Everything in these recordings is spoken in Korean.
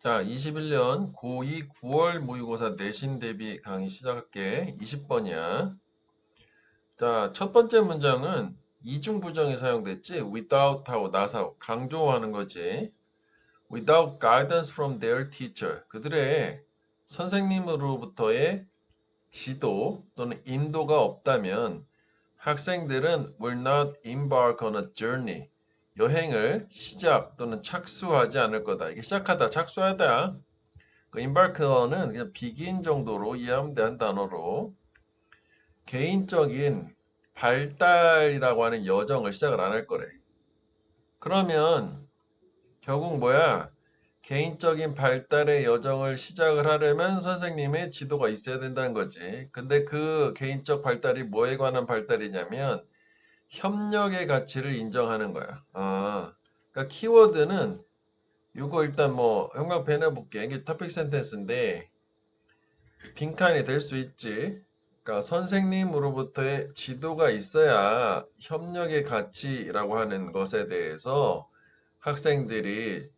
자, 21년 고2 9월 모의고사 내신 대비 강의 시작할게. 20번이야. 자, 첫 번째 문장은 이중부정이 사용됐지. without하고 not하고 강조하는 거지. without guidance from their teacher. 그들의 선생님으로부터의 지도 또는 인도가 없다면 학생들은 will not embark on a journey. 여행을 시작 또는 착수하지 않을 거다. 이게 시작하다, 착수하다. 그 embark는 그냥 begin 정도로 이해하면 되는 단어로 개인적인 발달이라고 하는 여정을 시작을 안 할 거래. 그러면 결국 뭐야? 개인적인 발달의 여정을 시작을 하려면 선생님의 지도가 있어야 된다는 거지. 근데 그 개인적 발달이 뭐에 관한 발달이냐면 협력의 가치를 인정하는 거야. 그러니까 키워드는 이거 일단 뭐 형광펜 해볼게. 이게 토픽 센텐스인데 빈칸이 될 수 있지. 그러니까 선생님으로부터의 지도가 있어야 협력의 가치라고 하는 것에 대해서 학생들이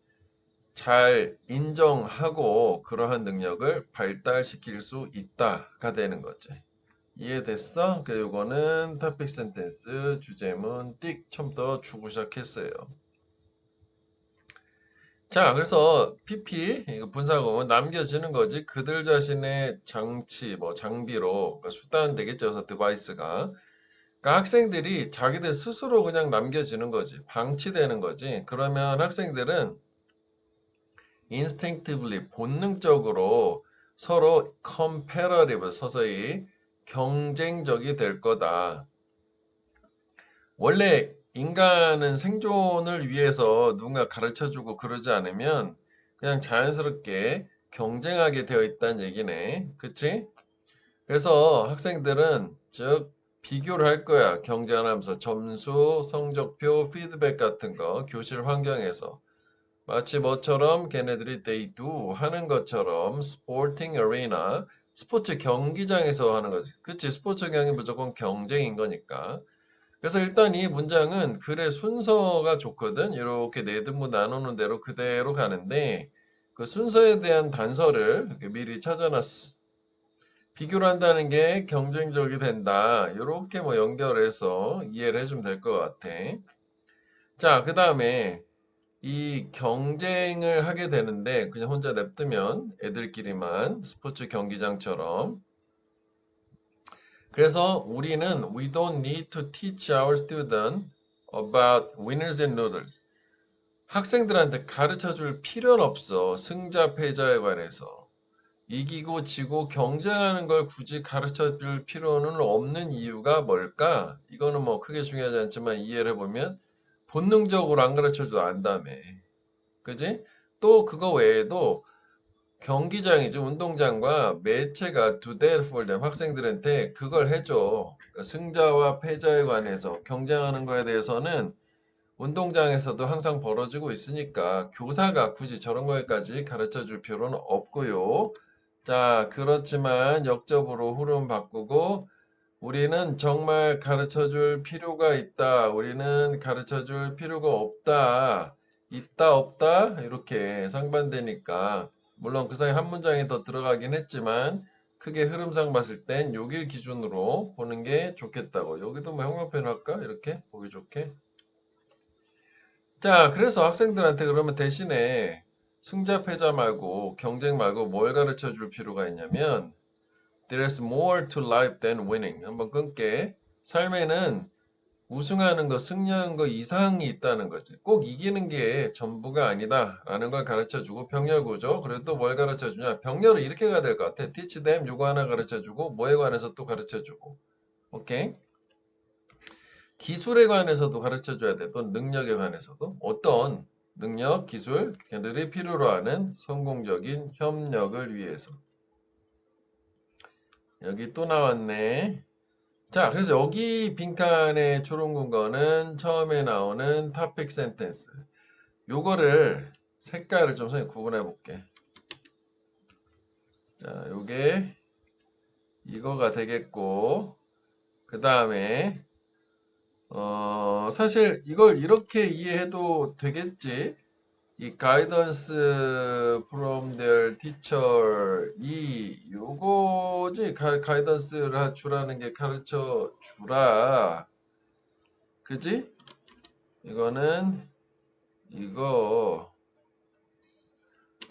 잘 인정하고 그러한 능력을 발달시킬 수 있다가 되는 거지. 이해됐어? 그 요거는 토픽 센텐스 주제문 띡 처음부터 주고 시작했어요. 자, 그래서 PP 이거 분사구문 남겨지는 거지. 그들 자신의 장치, 뭐 장비로 그러니까 수단 되겠죠. 그래서 디바이스가. 그러니까 학생들이 자기들 스스로 그냥 남겨지는 거지. 방치되는 거지. 그러면 학생들은 instinctively 본능적으로 서로 competitive 서서히 경쟁적이 될 거다. 원래 인간은 생존을 위해서 누군가 가르쳐주고 그러지 않으면 그냥 자연스럽게 경쟁하게 되어 있다는 얘기네. 그치? 그래서 학생들은 즉 비교를 할 거야. 경쟁하면서 점수, 성적표, 피드백 같은 거 교실 환경에서 마치 뭐처럼 걔네들이 they do 하는 것처럼 sporting arena 스포츠 경기장에서 하는 거지. 그치? 스포츠 경기 무조건 경쟁인 거니까. 그래서 일단 이 문장은 글의 순서가 좋거든. 이렇게 네 등분 나누는 대로 그대로 가는데 그 순서에 대한 단서를 미리 찾아놨어. 비교를 한다는 게 경쟁적이 된다. 이렇게 뭐 연결해서 이해를 해주면 될 것 같아. 자, 그 다음에 이 경쟁을 하게 되는데 그냥 혼자 냅두면 애들끼리만 스포츠 경기장처럼 그래서 우리는 we don't need to teach our students about winners and losers. 학생들한테 가르쳐 줄 필요는 없어. 승자 패자에 관해서. 이기고 지고 경쟁하는 걸 굳이 가르쳐 줄 필요는 없는 이유가 뭘까? 이거는 뭐 크게 중요하지 않지만 이해를 해보면 본능적으로 안 가르쳐 줘도 안다며. 그지? 또 그거 외에도 경기장이지 운동장과 매체가 do that for them 학생들한테 그걸 해줘. 그러니까 승자와 패자에 관해서 경쟁하는 거에 대해서는 운동장에서도 항상 벌어지고 있으니까 교사가 굳이 저런 거에까지 가르쳐 줄 필요는 없고요. 자, 그렇지만 역접으로 흐름 바꾸고 우리는 정말 가르쳐 줄 필요가 있다. 우리는 가르쳐 줄 필요가 없다. 있다, 없다. 이렇게 상반되니까 물론 그 사이 한 문장이 더 들어가긴 했지만 크게 흐름상 봤을 땐 여길 기준으로 보는 게 좋겠다고. 여기도 뭐 형광펜 할까? 이렇게 보기 좋게. 자, 그래서 학생들한테 그러면 대신에 승자 패자 말고 경쟁 말고 뭘 가르쳐 줄 필요가 있냐면 There's more to life than winning. 한번 끊게. 삶에는 우승하는 거, 승리하는 거 이상이 있다는 거지. 꼭 이기는 게 전부가 아니다. 라는 걸 가르쳐 주고 병렬 구조. 그리고 또 뭘 가르쳐 주냐. 병렬을 이렇게 가야 될 것 같아. teach them 요거 하나 가르쳐 주고 뭐에 관해서 또 가르쳐 주고. 오케이? 기술에 관해서도 가르쳐 줘야 돼. 또 능력에 관해서도. 어떤 능력, 기술, 걔들이 필요로 하는 성공적인 협력을 위해서. 여기 또 나왔네. 자, 그래서 여기 빈칸에 초롱군 거는 처음에 나오는 topic sentence. 요거를 색깔을 좀 선생님 구분해 볼게. 자, 요게 이거가 되겠고, 그 다음에 사실 이걸 이렇게 이해해도 되겠지. 이 guidance from their teacher 요거지 guidance를 주라는 게 가르쳐 주라. 그지? 이거는 이거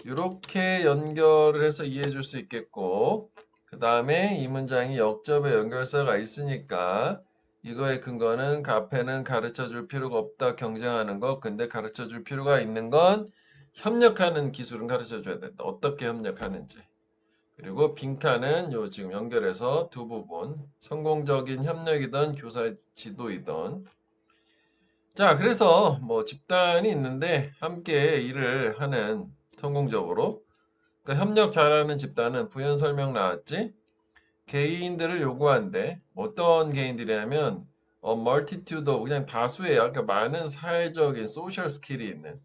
이렇게 연결을 해서 이해해 줄 수 있겠고, 그 다음에 이 문장이 역접의 연결사가 있으니까 이거의 근거는 앞에는 가르쳐 줄 필요가 없다, 경쟁하는 것. 근데 가르쳐 줄 필요가 있는 건 협력하는 기술은 가르쳐 줘야 된다. 어떻게 협력하는지. 그리고 빈칸은 요 지금 연결해서 두 부분, 성공적인 협력이든 교사 지도이든. 자, 그래서 뭐 집단이 있는데 함께 일을 하는, 성공적으로, 그러니까 협력 잘하는 집단은 부연 설명 나왔지? 개인들을 요구한대. 어떤 개인들이냐면 multitude of, 그냥 다수예요. 그러니까 많은 사회적인 소셜 스킬이 있는.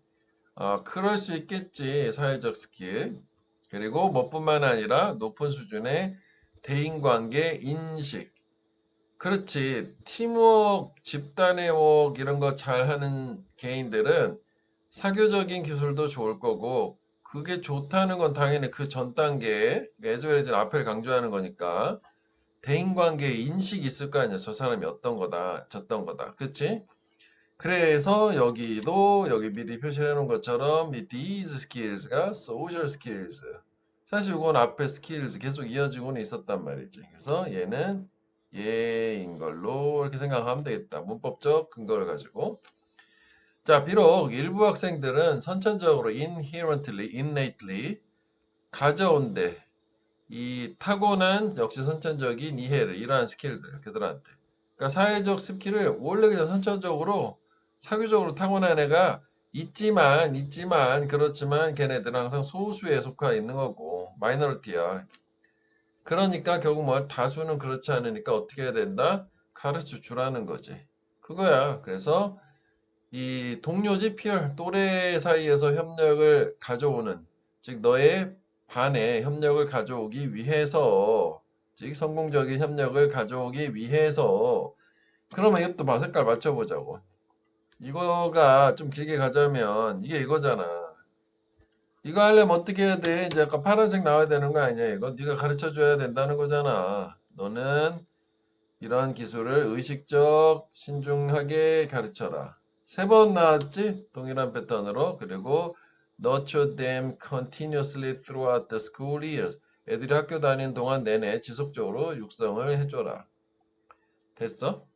그럴 수 있겠지. 사회적 스킬. 그리고 뭐뿐만 아니라 높은 수준의 대인관계 인식. 그렇지. 팀워크, 집단의 웍 이런 거 잘하는 개인들은 사교적인 기술도 좋을 거고, 그게 좋다는 건 당연히 그 전 단계에 에즈웰에즈는 앞을 강조하는 거니까 대인관계 인식이 있을 거 아니야. 저 사람이 어떤 거다, 저떤 거다. 그치? 그래서 여기도 여기 미리 표시를 해놓은 것처럼 이 these skills가 social skills. 사실 이건 앞에 skills 계속 이어지고는 있었단 말이지. 그래서 얘는 얘인 걸로 이렇게 생각하면 되겠다. 문법적 근거를 가지고. 자, 비록 일부 학생들은 선천적으로 inherently, innately 가져온대. 이 타고난 역시 선천적인 이해를, 이러한 스킬들, 그들한테. 그러니까 사회적 스킬을 원래 그냥 선천적으로 사교적으로 타고난 애가 있지만 그렇지만 걔네들은 항상 소수에 속해 있는 거고 마이너리티야. 그러니까 결국 뭐 다수는 그렇지 않으니까 어떻게 해야 된다? 가르쳐 주라는 거지. 그거야. 그래서 이 동료지 피어 또래 사이에서 협력을 가져오는, 즉 너의 반에 협력을 가져오기 위해서, 즉 성공적인 협력을 가져오기 위해서. 그러면 이것도 봐, 색깔 맞춰보자고. 이거가 좀 길게 가자면 이게 이거잖아. 이거 하려면 어떻게 해야 돼? 이제 아까 파란색 나와야 되는 거 아니야? 이거 네가 가르쳐 줘야 된다는 거잖아. 너는 이러한 기술을 의식적 신중하게 가르쳐라. 세 번 나왔지? 동일한 패턴으로. 그리고 nurture them continuously throughout the school years. 애들이 학교 다니는 동안 내내 지속적으로 육성을 해줘라. 됐어?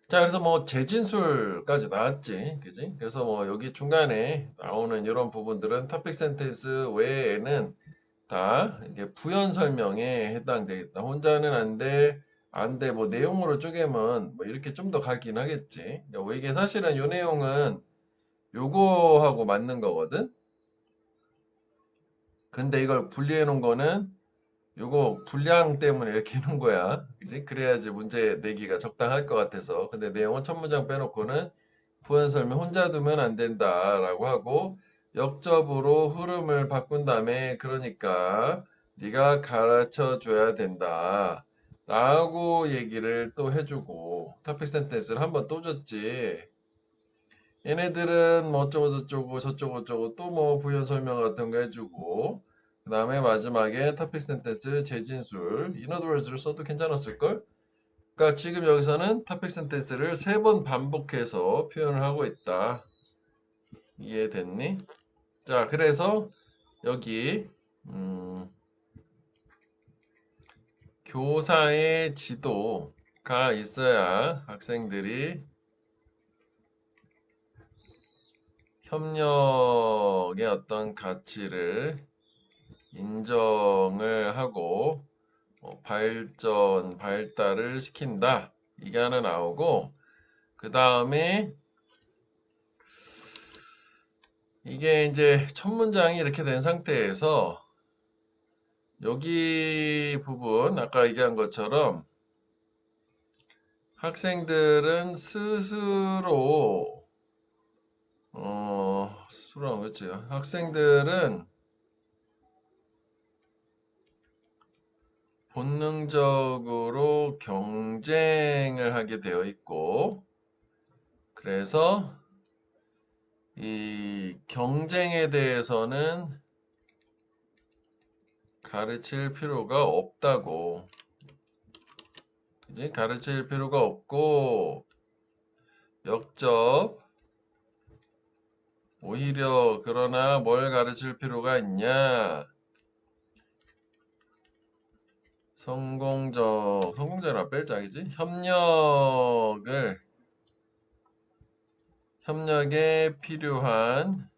자, 그래서 뭐 재진술까지 나왔지. 그지? 그래서 뭐 여기 중간에 나오는 이런 부분들은 topic sentence 외에는 다 이게 부연 설명에 해당되겠다. 혼자는 안 돼. 뭐 내용으로 쪼개면 뭐 이렇게 좀 더 가긴 하겠지. 왜 이게 사실은 요 내용은 요거하고 맞는 거거든. 근데 이걸 분리해 놓은 거는 요거 분량 때문에 이렇게 해놓은 거야. 그지? 그래야지 문제 내기가 적당할 것 같아서. 근데 내용은 첫 문장 빼놓고는 부연 설명 혼자 두면 안 된다라고 하고, 역접으로 흐름을 바꾼 다음에 그러니까 네가 가르쳐 줘야 된다 라고 얘기를 또 해주고, 토픽 센텐스를 한번 또 줬지. 얘네들은 뭐 어쩌고 저쩌고 저쩌고 저쩌고 또 뭐 부연 설명 같은 거 해주고, 그 다음에 마지막에 토픽 센텐스 재진술 in other words를 써도 괜찮았을걸? 그러니까 지금 여기서는 토픽 센텐스를 3번 반복해서 표현을 하고 있다. 이해됐니? 자, 그래서 여기 교사의 지도가 있어야 학생들이 협력의 어떤 가치를 인정을 하고 발달을 시킨다. 이게 하나 나오고, 그 다음에 이게 이제 첫 문장이 이렇게 된 상태에서 여기 부분 아까 얘기한 것처럼 학생들은 스스로 스스로 그렇지. 학생들은 본능적으로 경쟁을 하게 되어 있고, 그래서 이 경쟁에 대해서는 가르칠 필요가 없다고. 이제 가르칠 필요가 없고, 역접. 오히려 그러나 뭘 가르칠 필요가 있냐? 성공적이라 빼자기지? 협력에 필요한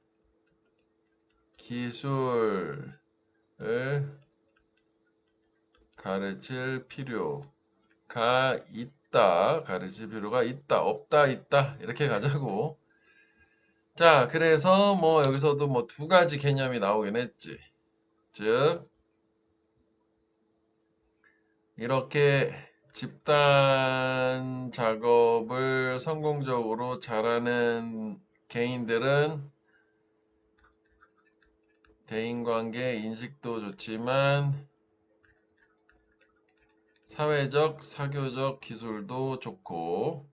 기술을 가르칠 필요가 있다. 가르칠 필요가 있다. 없다, 있다. 이렇게 가자고. 자, 그래서 뭐 여기서도 뭐 두 가지 개념이 나오긴 했지. 즉, 이렇게 집단 작업을 성공적으로 잘하는 개인들은 대인관계 인식도 좋지만 사회적, 사교적 기술도 좋고,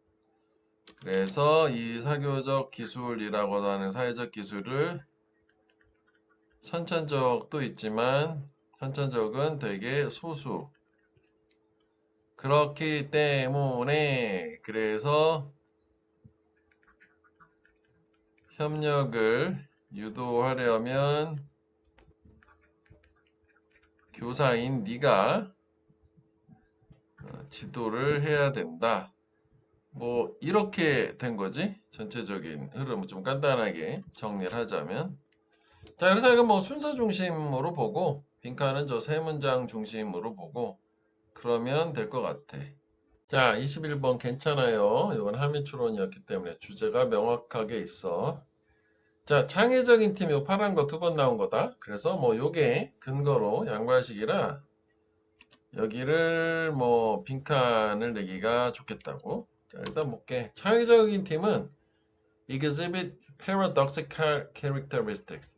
그래서 이 사교적 기술이라고 하는 사회적 기술을 선천적도 있지만 선천적은 되게 소수. 그렇기 때문에 그래서 협력을 유도하려면 교사인 네가 지도를 해야 된다. 뭐 이렇게 된 거지. 전체적인 흐름을 좀 간단하게 정리를 하자면. 자, 그래서 이건 뭐 순서 중심으로 보고 빈칸은 저 세 문장 중심으로 보고 그러면 될 것 같아. 자, 21번 괜찮아요. 이건 함의 추론이었기 때문에 주제가 명확하게 있어. 자, 창의적인 팀, 요 파란 거 두 번 나온 거다. 그래서 뭐 요게 근거로 양발식이라 여기를 뭐 빈칸을 내기가 좋겠다고. 자, 일단 볼게. 창의적인 팀은 exhibit paradoxical characteristics.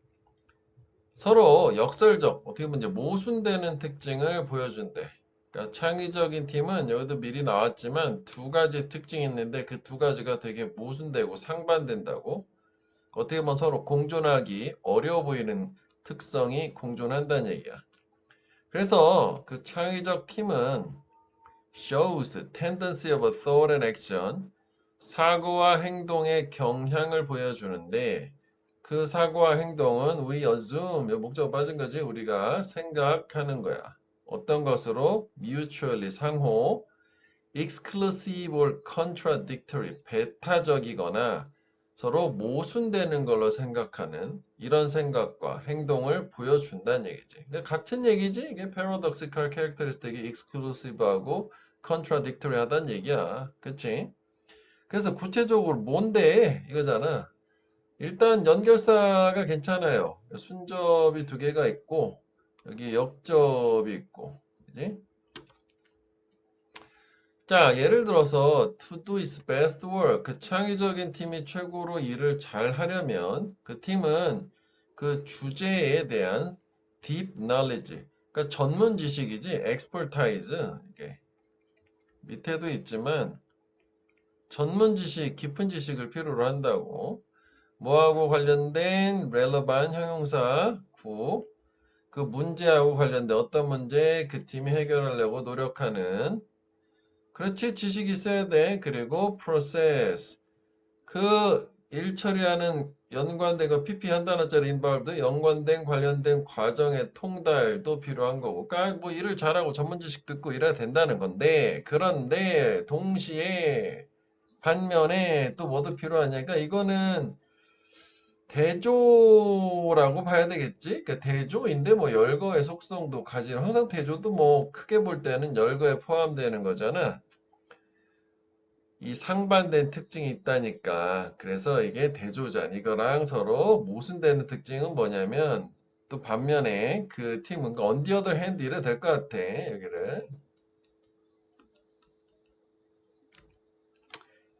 서로 역설적, 어떻게 보면 이제 모순되는 특징을 보여준대. 그러니까 창의적인 팀은 여기도 미리 나왔지만 두 가지 특징이 있는데 그 두 가지가 되게 모순되고 상반된다고. 어떻게 보면 서로 공존하기 어려워 보이는 특성이 공존한다는 얘기야. 그래서 그 창의적 팀은 shows tendency of thought and action, 사고와 행동의 경향을 보여주는데 그 사고와 행동은 우리 assume, 목적어 빠진 거지. 우리가 생각하는 거야. 어떤 것으로? mutually, 상호, exclusive or contradictory, 배타적이거나 서로 모순되는 걸로 생각하는 이런 생각과 행동을 보여준다는 얘기지. 그러니까 같은 얘기지. 이게 paradoxical characteristic이 exclusive하고 contradictory 하다는 얘기야. 그치? 그래서 구체적으로 뭔데? 이거잖아. 일단 연결사가 괜찮아요. 순접이 두 개가 있고 여기 역접이 있고. 그지? 자, 예를 들어서 to do its best work. 그 창의적인 팀이 최고로 일을 잘 하려면 그 팀은 그 주제에 대한 deep knowledge, 그러니까 전문 지식이지, expertise. 이게 밑에도 있지만 전문 지식, 깊은 지식을 필요로 한다고. 뭐하고 관련된 relevant 형용사 구, 그 문제하고 관련된 어떤 문제 그 팀이 해결하려고 노력하는, 그렇지, 지식이 있어야 돼. 그리고 process, 그 일 처리하는 연관된 거 PP 한 단어짜리 involved, 연관된 관련된 과정의 통달도 필요한 거고. 그러니까 뭐 일을 잘하고 전문 지식 듣고 이래야 된다는 건데, 그런데 동시에 반면에 또 뭐도 필요하냐. 그러니까 이거는 대조라고 봐야 되겠지? 그러니까 대조인데 뭐 열거의 속성도 가지는, 항상 대조도 뭐 크게 볼 때는 열거에 포함되는 거잖아. 이 상반된 특징이 있다니까. 그래서 이게 대조자. 이거랑 서로 모순되는 특징은 뭐냐면 또 반면에 그 팀은 on the other hand 이래 될 것 같아. 여기를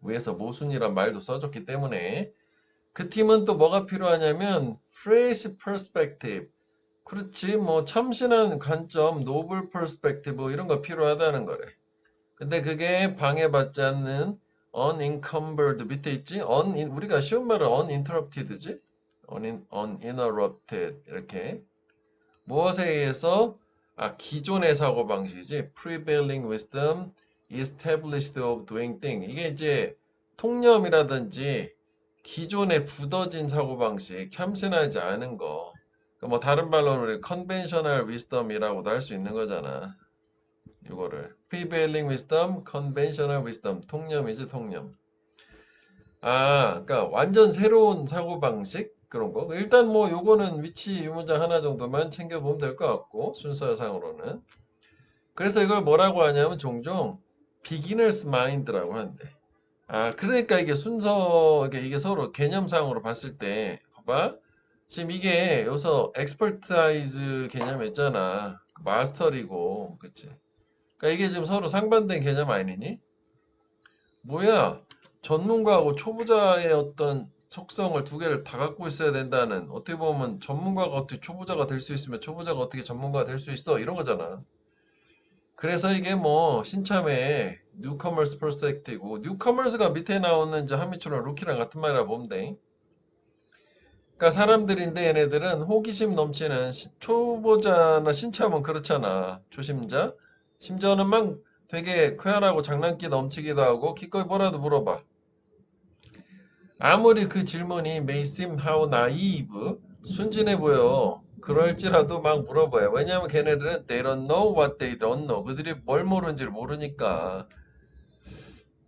위에서 모순이란 말도 써줬기 때문에 그 팀은 또 뭐가 필요하냐면 fresh perspective. 그렇지, 뭐 참신한 관점, novel perspective 이런 거 필요하다는 거래. 근데 그게 방해받지 않는 unencumbered 밑에 있지? 우리가 쉬운 말은 uninterrupted지? uninterrupted 이렇게 무엇에 의해서 기존의 사고방식이지 prevailing wisdom established of doing thing 이게 이제 통념이라든지 기존에 굳어진 사고방식 참신하지 않은 거 뭐 다른 말로는 우리 conventional wisdom이라고도 할 수 있는 거잖아. 이거를 prevailing wisdom, conventional wisdom 통념이지 통념. 그러니까 완전 새로운 사고방식 그런 거. 일단 뭐 요거는 위치 유문장 하나 정도만 챙겨보면 될 것 같고 순서상으로는. 그래서 이걸 뭐라고 하냐면 종종 beginner's mind라고 하는데. 그러니까 이게 이게 서로 개념상으로 봤을 때 봐봐. 지금 이게 여기서 expertise 개념 있잖아. 마스터리고 그치? 그러니까 이게 지금 서로 상반된 개념 아니니? 뭐야? 전문가하고 초보자의 어떤 속성을 두 개를 다 갖고 있어야 된다는 어떻게 보면 전문가가 어떻게 초보자가 될 수 있으면 초보자가 어떻게 전문가가 될 수 있어 이런 거잖아. 그래서 이게 뭐 신참의 뉴커머스 퍼스펙티브고 뉴커머스가 밑에 나오는 이제 한미처럼 루키랑 같은 말이라 보면 돼. 그러니까 사람들인데 얘네들은 호기심 넘치는 초보자나 신참은 그렇잖아. 초심자. 심지어는 막 되게 쾌활하고 장난기 넘치기도 하고 기꺼이 뭐라도 물어봐. 아무리 그 질문이 may seem how naive 순진해 보여. 그럴지라도 막 물어봐요. 왜냐하면 걔네들은 they don't know what they don't know. 그들이 뭘 모르는지를 모르니까.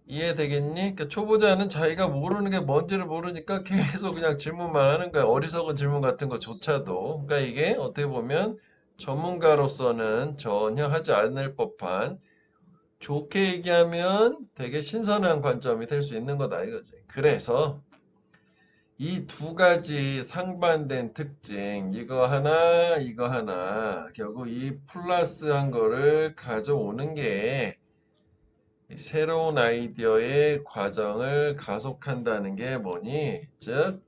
이해되겠니? 그러니까 초보자는 자기가 모르는 게 뭔지를 모르니까 계속 그냥 질문만 하는 거야. 어리석은 질문 같은 거조차도. 그러니까 이게 어떻게 보면 전문가로서는 전혀 하지 않을 법한 좋게 얘기하면 되게 신선한 관점이 될 수 있는 거다 이거지. 그래서 이 두 가지 상반된 특징, 이거 하나, 결국 이 플러스한 거를 가져오는 게 새로운 아이디어의 과정을 가속한다는 게 뭐니? 즉,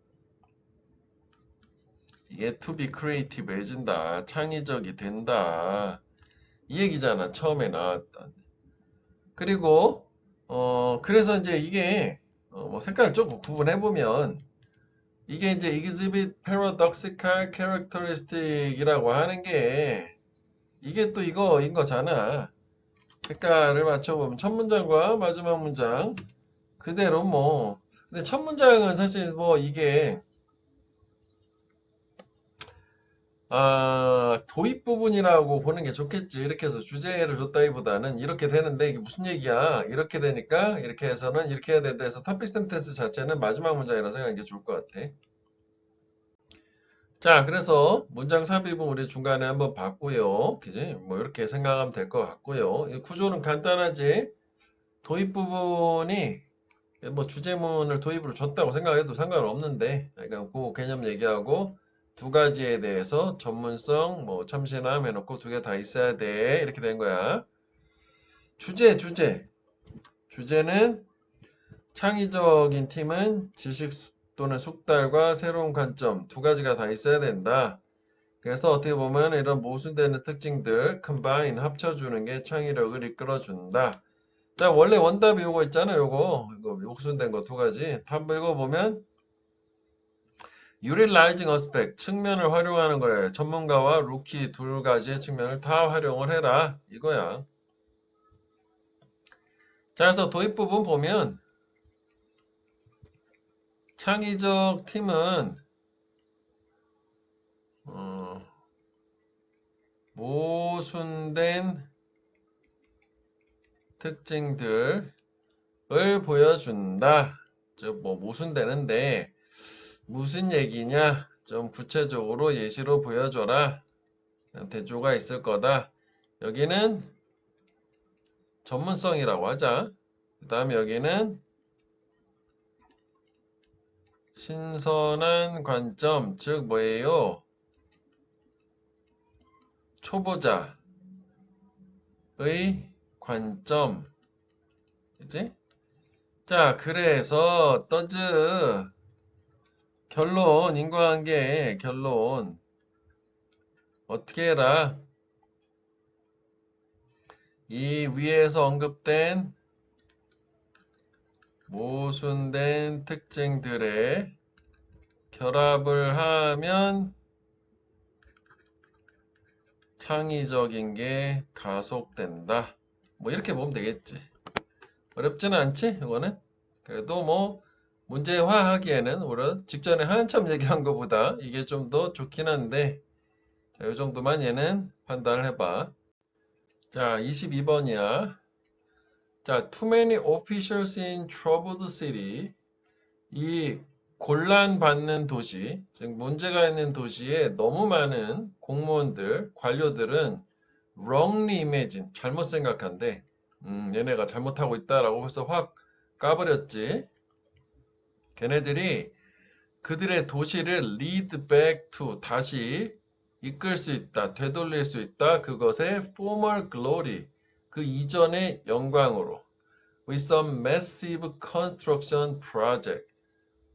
이게 to be creative해진다. 창의적이 된다. 이 얘기잖아. 처음에 나왔던. 그리고, 그래서 이제 이게, 뭐 색깔을 조금 구분해보면, 이게 이제 exhibit paradoxical characteristic이라고 하는 게, 이게 또 이거인 거잖아. 색깔을 맞춰보면 첫 문장과 마지막 문장 그대로 뭐 근데 첫 문장은 사실 뭐 이게 도입 부분이라고 보는 게 좋겠지. 이렇게 해서 주제를 줬다기보다는 이렇게 되는데 이게 무슨 얘기야? 이렇게 되니까 이렇게 해서는 이렇게 해야 된다 해서 토픽 센텐스 자체는 마지막 문장이라고 생각하는 게 좋을 것 같아. 자, 그래서 문장 삽입은 우리 중간에 한번 봤고요. 그지? 뭐 이렇게 생각하면 될 것 같고요. 이 구조는 간단하지. 도입 부분이 뭐 주제문을 도입으로 줬다고 생각해도 상관없는데, 그러니까 그 개념 얘기하고 두 가지에 대해서 전문성, 뭐 참신함 해놓고 두 개 다 있어야 돼. 이렇게 된 거야. 주제는 창의적인 팀은 지식 또는 숙달과 새로운 관점 두 가지가 다 있어야 된다. 그래서 어떻게 보면 이런 모순되는 특징들 combine 합쳐주는 게 창의력을 이끌어준다. 자, 원래 원답이 요거 있잖아요. 이거 모순된 거 두 가지. 한번 읽어보면 utilizing aspect 측면을 활용하는 거래. 전문가와 루키 두 가지의 측면을 다 활용을 해라. 이거야. 자, 그래서 도입 부분 보면 창의적 팀은 모순된 특징들을 보여준다. 즉 뭐 모순되는데 무슨 얘기냐? 좀 구체적으로 예시로 보여줘라. 대조가 있을 거다. 여기는 전문성이라고 하자. 그 다음에 여기는 신선한 관점, 즉 뭐예요? 초보자의 관점. 그치? 자, 그래서 떠즈 결론, 인과관계 결론 어떻게 해라? 이 위에서 언급된 모순된 특징들의 결합을 하면 창의적인 게 가속된다. 뭐 이렇게 보면 되겠지. 어렵지는 않지? 이거는. 그래도 뭐 문제화하기에는 우리 직전에 한참 얘기한 것보다 이게 좀 더 좋긴 한데 자, 이 정도만 얘는 판단을 해봐. 자, 22번이야. 자, too many officials in troubled city. 이 곤란받는 도시, 즉 문제가 있는 도시에 너무 많은 공무원들, 관료들은 wrongly imagine, 잘못 생각한대. 얘네가 잘못하고 있다라고 해서 확 까버렸지. 걔네들이 그들의 도시를 lead back to, 다시 이끌 수 있다, 되돌릴 수 있다. 그것의 former glory, 그 이전의 영광으로. with some massive construction project.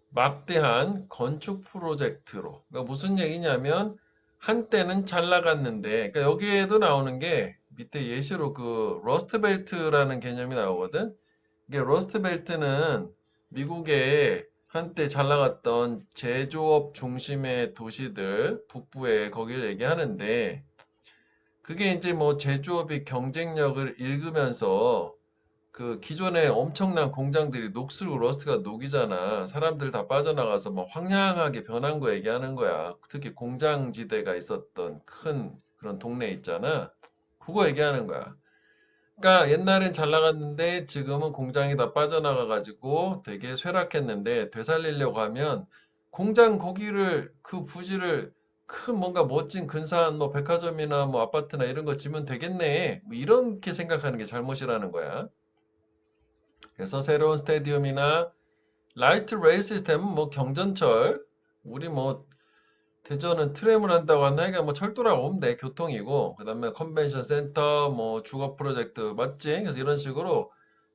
막대한 건축 프로젝트로. 그러니까 무슨 얘기냐면 한때는 잘 나갔는데, 그러니까 여기에도 나오는 게 밑에 예시로 그 러스트벨트라는 개념이 나오거든. 이게 러스트벨트는 미국의 한때 잘 나갔던 제조업 중심의 도시들 북부에 거기를 얘기하는데, 그게 이제 뭐 제조업이 경쟁력을 잃으면서 그 기존에 엄청난 공장들이 녹슬고 러스트가 녹이잖아. 사람들 다 빠져나가서 뭐 황량하게 변한 거 얘기하는 거야. 특히 공장지대가 있었던 큰 그런 동네 있잖아. 그거 얘기하는 거야. 그러니까 옛날엔 잘 나갔는데 지금은 공장이 다 빠져나가가지고 되게 쇠락했는데 되살리려고 하면 공장 거기를 그 부지를 큰 뭔가 멋진 근사한 뭐 백화점이나 뭐 아파트나 이런 거 지면 되겠네. 뭐 이렇게 생각하는 게 잘못이라는 거야. 그래서 새로운 스테디움이나 라이트 레일 시스템은 뭐 경전철, 우리 뭐 대전은 트램을 한다고 하나 이게 뭐 철도라고 보면 돼. 교통이고 그다음에 컨벤션 센터 뭐 주거 프로젝트 맞지? 그래서 이런 식으로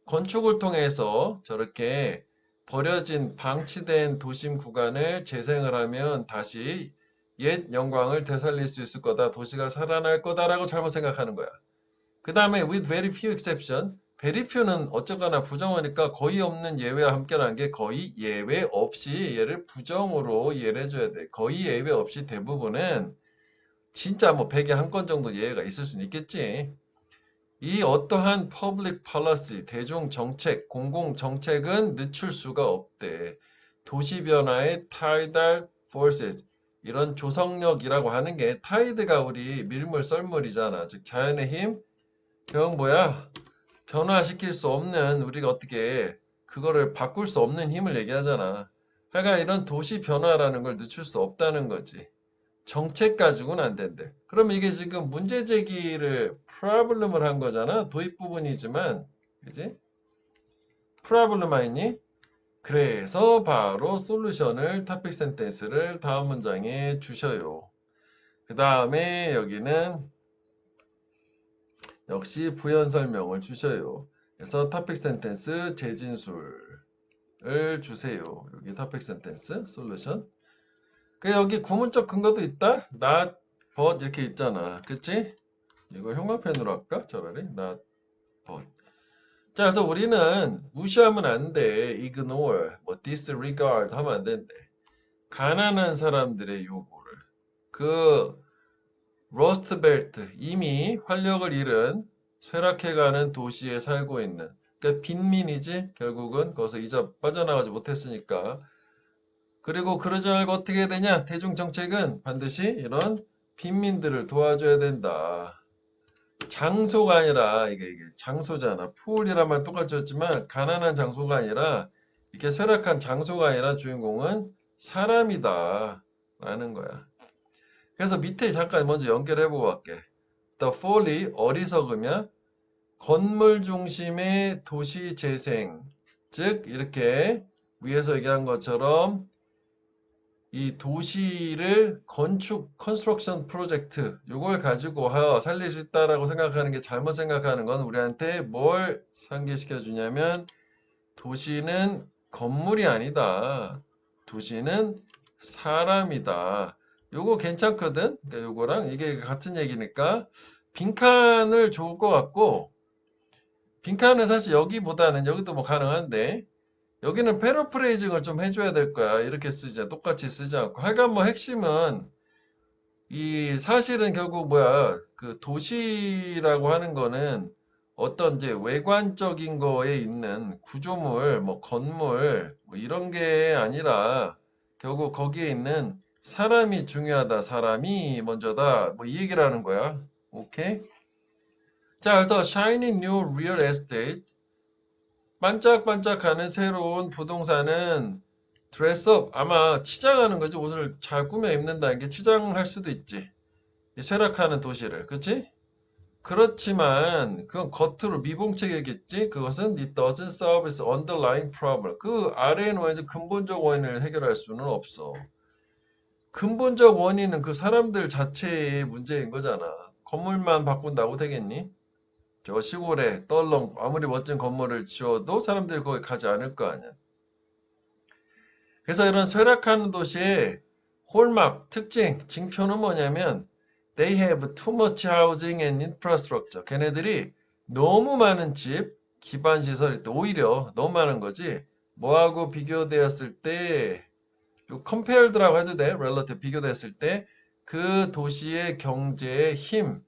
건축을 통해서 저렇게 버려진 방치된 도심 구간을 재생을 하면 다시 옛 영광을 되살릴 수 있을 거다. 도시가 살아날 거다라고 잘못 생각하는 거야. 그 다음에 with very few exception, very few는 어쩌거나 부정어니까 거의 없는 예외와 함께라는 게 거의 예외 없이 얘를 부정으로 이해를 해줘야 돼. 거의 예외 없이 대부분은 진짜 뭐 100에 한 건 정도 예외가 있을 수는 있겠지. 이 어떠한 public policy, 대중 정책, 공공 정책은 늦출 수가 없대. 도시 변화의 tidal forces, 이런 조성력이라고 하는 게 타이드가 우리 밀물 썰물이잖아. 즉 자연의 힘, 뭐야? 변화시킬 수 없는 우리가 어떻게 그거를 바꿀 수 없는 힘을 얘기하잖아. 그러니까 이런 도시 변화라는 걸 늦출 수 없다는 거지. 정책 가지고는 안 된대. 그럼 이게 지금 문제 제기를 프로블럼을 한 거잖아. 도입 부분이지만, 그지? 프로블럼 아니니? 그래서 바로 솔루션을 토픽 센텐스를 다음 문장에 주셔요. 그 다음에 여기는 역시 부연 설명을 주셔요. 그래서 토픽 센텐스 재진술을 주세요. 여기 토픽 센텐스 솔루션. 그 여기 구문적 근거도 있다. not, but 이렇게 있잖아. 그치? 이걸 형광펜으로 할까? 차라리 not, but. 자, 그래서 우리는 무시하면 안 돼. ignore, 뭐 disregard 하면 안 된대. 가난한 사람들의 요구를. 그 러스트벨트, 이미 활력을 잃은 쇠락해가는 도시에 살고 있는, 그러니까 빈민이지 결국은 거기서 이제 빠져나가지 못했으니까. 그리고 그러지 말고 어떻게 해야 되냐? 대중정책은 반드시 이런 빈민들을 도와줘야 된다. 장소가 아니라 이게 장소잖아. 풀이란 말 똑같이 했지만 가난한 장소가 아니라 이렇게 쇠락한 장소가 아니라 주인공은 사람이다 라는 거야. 그래서 밑에 잠깐 먼저 연결해보고 갈게. The folly, 어리석으면 건물 중심의 도시 재생. 즉 이렇게 위에서 얘기한 것처럼 이 도시를 건축, 컨스트럭션 프로젝트 요걸 가지고 살릴 수 있다라고 생각하는 게 잘못 생각하는 건 우리한테 뭘 상기시켜 주냐면 도시는 건물이 아니다. 도시는 사람이다. 요거 괜찮거든? 그러니까 요거랑 이게 같은 얘기니까 빈칸을 좋을 것 같고 빈칸은 사실 여기보다는 여기도 뭐 가능한데 여기는 패러프레이징을 좀 해줘야 될 거야. 이렇게 쓰지, 똑같이 쓰지 않고. 하여간 뭐 핵심은 이 사실은 결국 뭐야, 그 도시라고 하는 거는 어떤 이제 외관적인 거에 있는 구조물, 뭐 건물, 뭐 이런 게 아니라 결국 거기에 있는 사람이 중요하다. 사람이 먼저다. 뭐 이 얘기를 하는 거야. 오케이? 자, 그래서 shiny new real estate. 반짝반짝하는 새로운 부동산은 드레스업, 아마 치장하는 거지. 옷을 잘 꾸며 입는다는 게 치장할 수도 있지. 이 쇠락하는 도시를, 그치? 그렇지만 그건 겉으로 미봉책이겠지. 그것은 it doesn't solve its underlying problem. 그 아래에 놓여 있는 근본적 원인을 해결할 수는 없어. 근본적 원인은 그 사람들 자체의 문제인 거잖아. 건물만 바꾼다고 되겠니? 저 시골에 떨렁 아무리 멋진 건물을 지어도 사람들이 거기 가지 않을 거 아니야. 그래서 이런 쇠락하는 도시의 홀막, 특징, 징표는 뭐냐면 they have too much housing and infrastructure. 걔네들이 너무 많은 집, 기반 시설이 있다. 오히려 너무 많은 거지. 뭐하고 비교되었을 때 compared라고 해도 돼. relative 비교됐을 때 그 도시의 경제의 힘,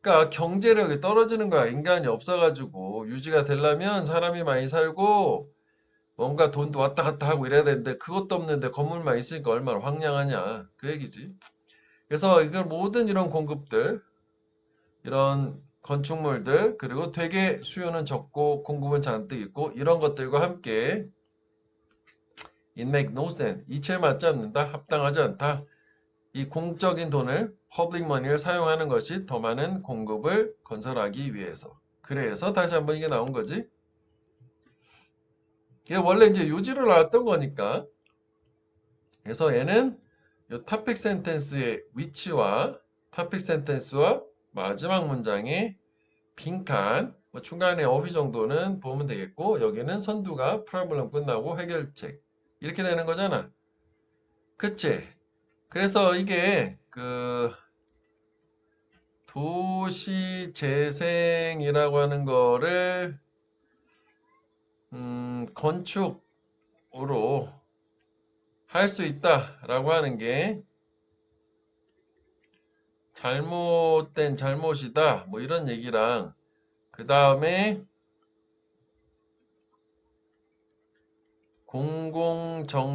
그러니까 경제력이 떨어지는 거야. 인간이 없어가지고 유지가 되려면 사람이 많이 살고 뭔가 돈도 왔다 갔다 하고 이래야 되는데 그것도 없는데 건물만 있으니까 얼마나 황량하냐 그 얘기지. 그래서 이걸 모든 이런 공급들, 이런 건축물들, 그리고 되게 수요는 적고 공급은 잔뜩 있고 이런 것들과 함께 it make no sense. 이치에 맞지 않는다. 합당하지 않다. 이 공적인 돈을 public money를 사용하는 것이 더 많은 공급을 건설하기 위해서. 그래서 다시 한번 이게 나온 거지. 이게 원래 이제 요지로 나왔던 거니까. 그래서 얘는 이 topic sentence의 위치와 topic sentence와 마지막 문장의 빈칸, 뭐 중간에 어휘 정도는 보면 되겠고 여기는 선두가 problem 끝나고 해결책 이렇게 되는 거잖아. 그치? 그래서 이게 그 도시 재생이라고 하는 거를 건축으로 할 수 있다라고 하는 게 잘못된 잘못이다 뭐 이런 얘기랑 그 다음에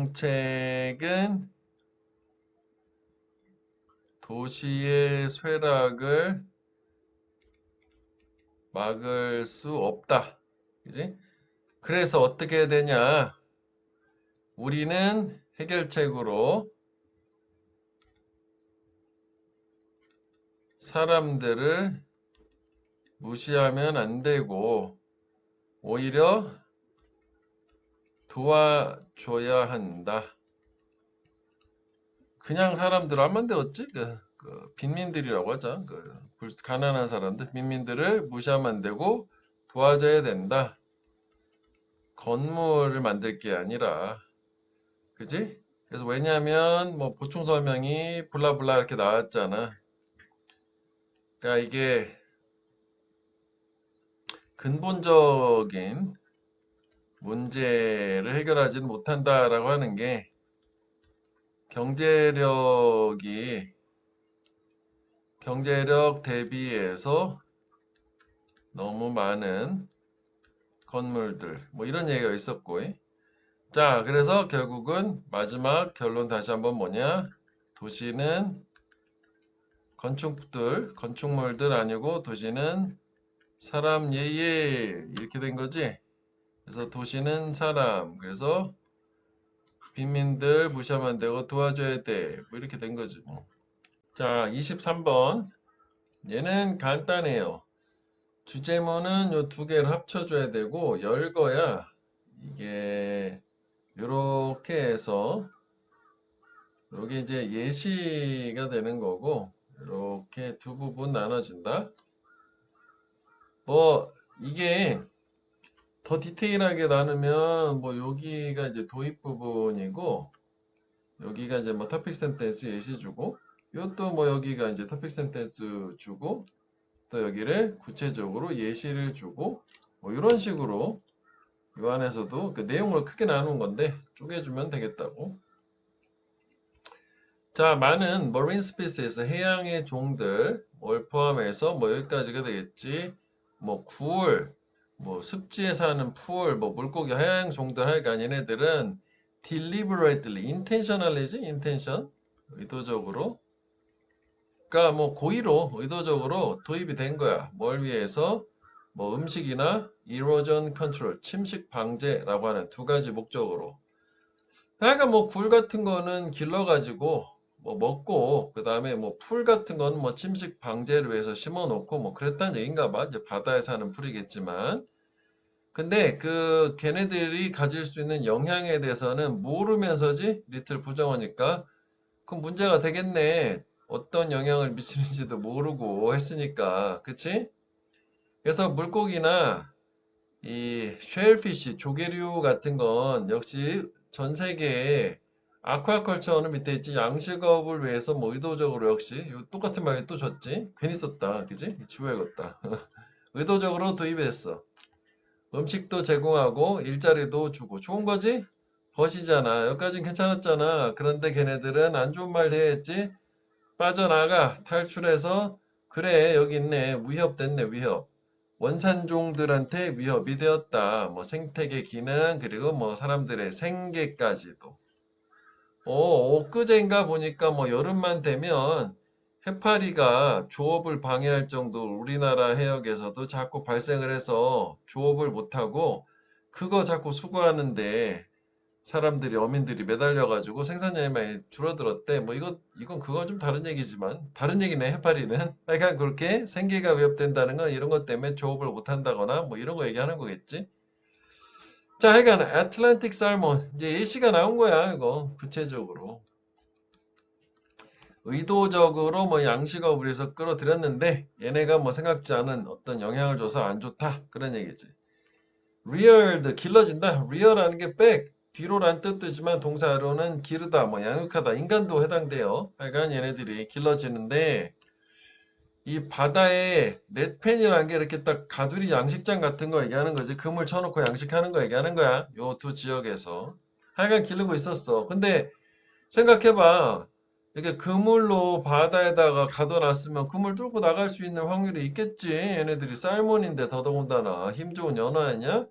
공공정책은 도시의 쇠락을 막을 수 없다. 그지? 그래서 어떻게 해야 되냐? 우리는 해결책으로 사람들을 무시하면 안 되고 오히려 도와줘야 한다. 그냥 사람들 하면 되었지? 그 빈민들이라고 하자. 가난한 사람들, 빈민들을 무시하면 안 되고 도와줘야 된다. 건물을 만들 게 아니라, 그지? 그래서 왜냐하면 뭐 보충 설명이 블라블라 이렇게 나왔잖아. 그러니까 이게 근본적인 문제를 해결하지는 못한다라고 하는 게 경제력 대비해서 너무 많은 건물들 뭐 이런 얘기가 있었고 자 그래서 결국은 마지막 결론 다시 한번 뭐냐 도시는 건축물들 아니고 도시는 사람 예예 이렇게 된 거지. 그래서 도시는 사람 그래서 빈민들 무시하면 안 되고 도와줘야 돼 뭐 이렇게 된 거지 뭐. 자 23번 얘는 간단해요. 주제문은 요 두 개를 합쳐줘야 되고 열거야 이게 요렇게 해서 여기 이제 예시가 되는 거고 이렇게 두 부분 나눠진다. 뭐 이게 더 디테일하게 나누면 뭐 여기가 이제 도입 부분이고 여기가 이제 뭐 토픽 센텐스 예시 주고 이것도 뭐 여기가 이제 토픽 센텐스 주고 또 여기를 구체적으로 예시를 주고 뭐 이런 식으로 이 안에서도 그 내용을 크게 나눈 건데 쪼개주면 되겠다고. 자, 많은 머린 스피스에서 해양의 종들 뭘 포함해서 뭐 여기까지가 되겠지. 뭐 굴, 뭐 습지에 사는 풀, 뭐 물고기 해양 종들 하여간 얘네들은 deliberately, intentionally지, intention 의도적으로. 그러니까 뭐 고의로 의도적으로 도입이 된 거야. 뭘 위해서? 뭐 음식이나 erosion control, 침식 방제라고 하는 두 가지 목적으로. 하여간 뭐 굴 같은 거는 길러가지고 뭐 먹고 그 다음에 뭐 풀 같은 건 뭐 침식 방제를 위해서 심어 놓고 뭐 그랬다는 얘기인가 봐. 이제 바다에 사는 풀이겠지만. 근데 그 걔네들이 가질 수 있는 영향에 대해서는 모르면서지 리틀 부정어니까 그럼 문제가 되겠네. 어떤 영향을 미치는지도 모르고 했으니까. 그치? 그래서 물고기나 이 쉘피쉬, 조개류 같은 건 역시 전 세계에 아쿠아컬처는 밑에 있지 양식업을 위해서 뭐 의도적으로 역시 이 똑같은 말이 또 줬지. 괜히 썼다. 그지? 지워야겠다. 의도적으로 도입했어. 음식도 제공하고 일자리도 주고 좋은 거지? 벗이잖아. 여기까지는 괜찮았잖아. 그런데 걔네들은 안 좋은 말 해야지. 빠져나가 탈출해서 그래 여기 있네. 위협됐네 위협. 원산종들한테 위협이 되었다. 뭐 생태계 기능 그리고 뭐 사람들의 생계까지도. 엊그제인가 보니까 뭐 여름만 되면 해파리가 조업을 방해할 정도로 우리나라 해역에서도 자꾸 발생을 해서 조업을 못하고 그거 자꾸 수거하는데 사람들이 어민들이 매달려가지고 생산량이 많이 줄어들었대. 뭐 이건 그거 좀 다른 얘기지만 다른 얘기네 해파리는. 하여간 그렇게 생계가 위협된다는 건 이런 것 때문에 조업을 못한다거나 뭐 이런 거 얘기하는 거겠지. 자, 하여간 애틀란틱 살몬 이제 예시가 나온 거야 이거 구체적으로. 의도적으로 뭐 양식업을 해서 끌어들였는데 얘네가 뭐 생각지 않은 어떤 영향을 줘서 안 좋다 그런 얘기지. reared 길러진다. rear라는 게 back 뒤로란 뜻이지만 동사로는 기르다 뭐 양육하다 인간도 해당돼요. 하여간 얘네들이 길러지는데 이 바다에 넷펜이라는 게 이렇게 딱 가두리 양식장 같은 거 얘기하는 거지. 그물 쳐놓고 양식하는 거 얘기하는 거야. 요 두 지역에서 하여간 기르고 있었어. 근데 생각해봐. 이렇게 그물로 바다에다가 가둬놨으면 그물 뚫고 나갈 수 있는 확률이 있겠지. 얘네들이 살몬인데 더더군다나 힘 좋은 연어 아니야?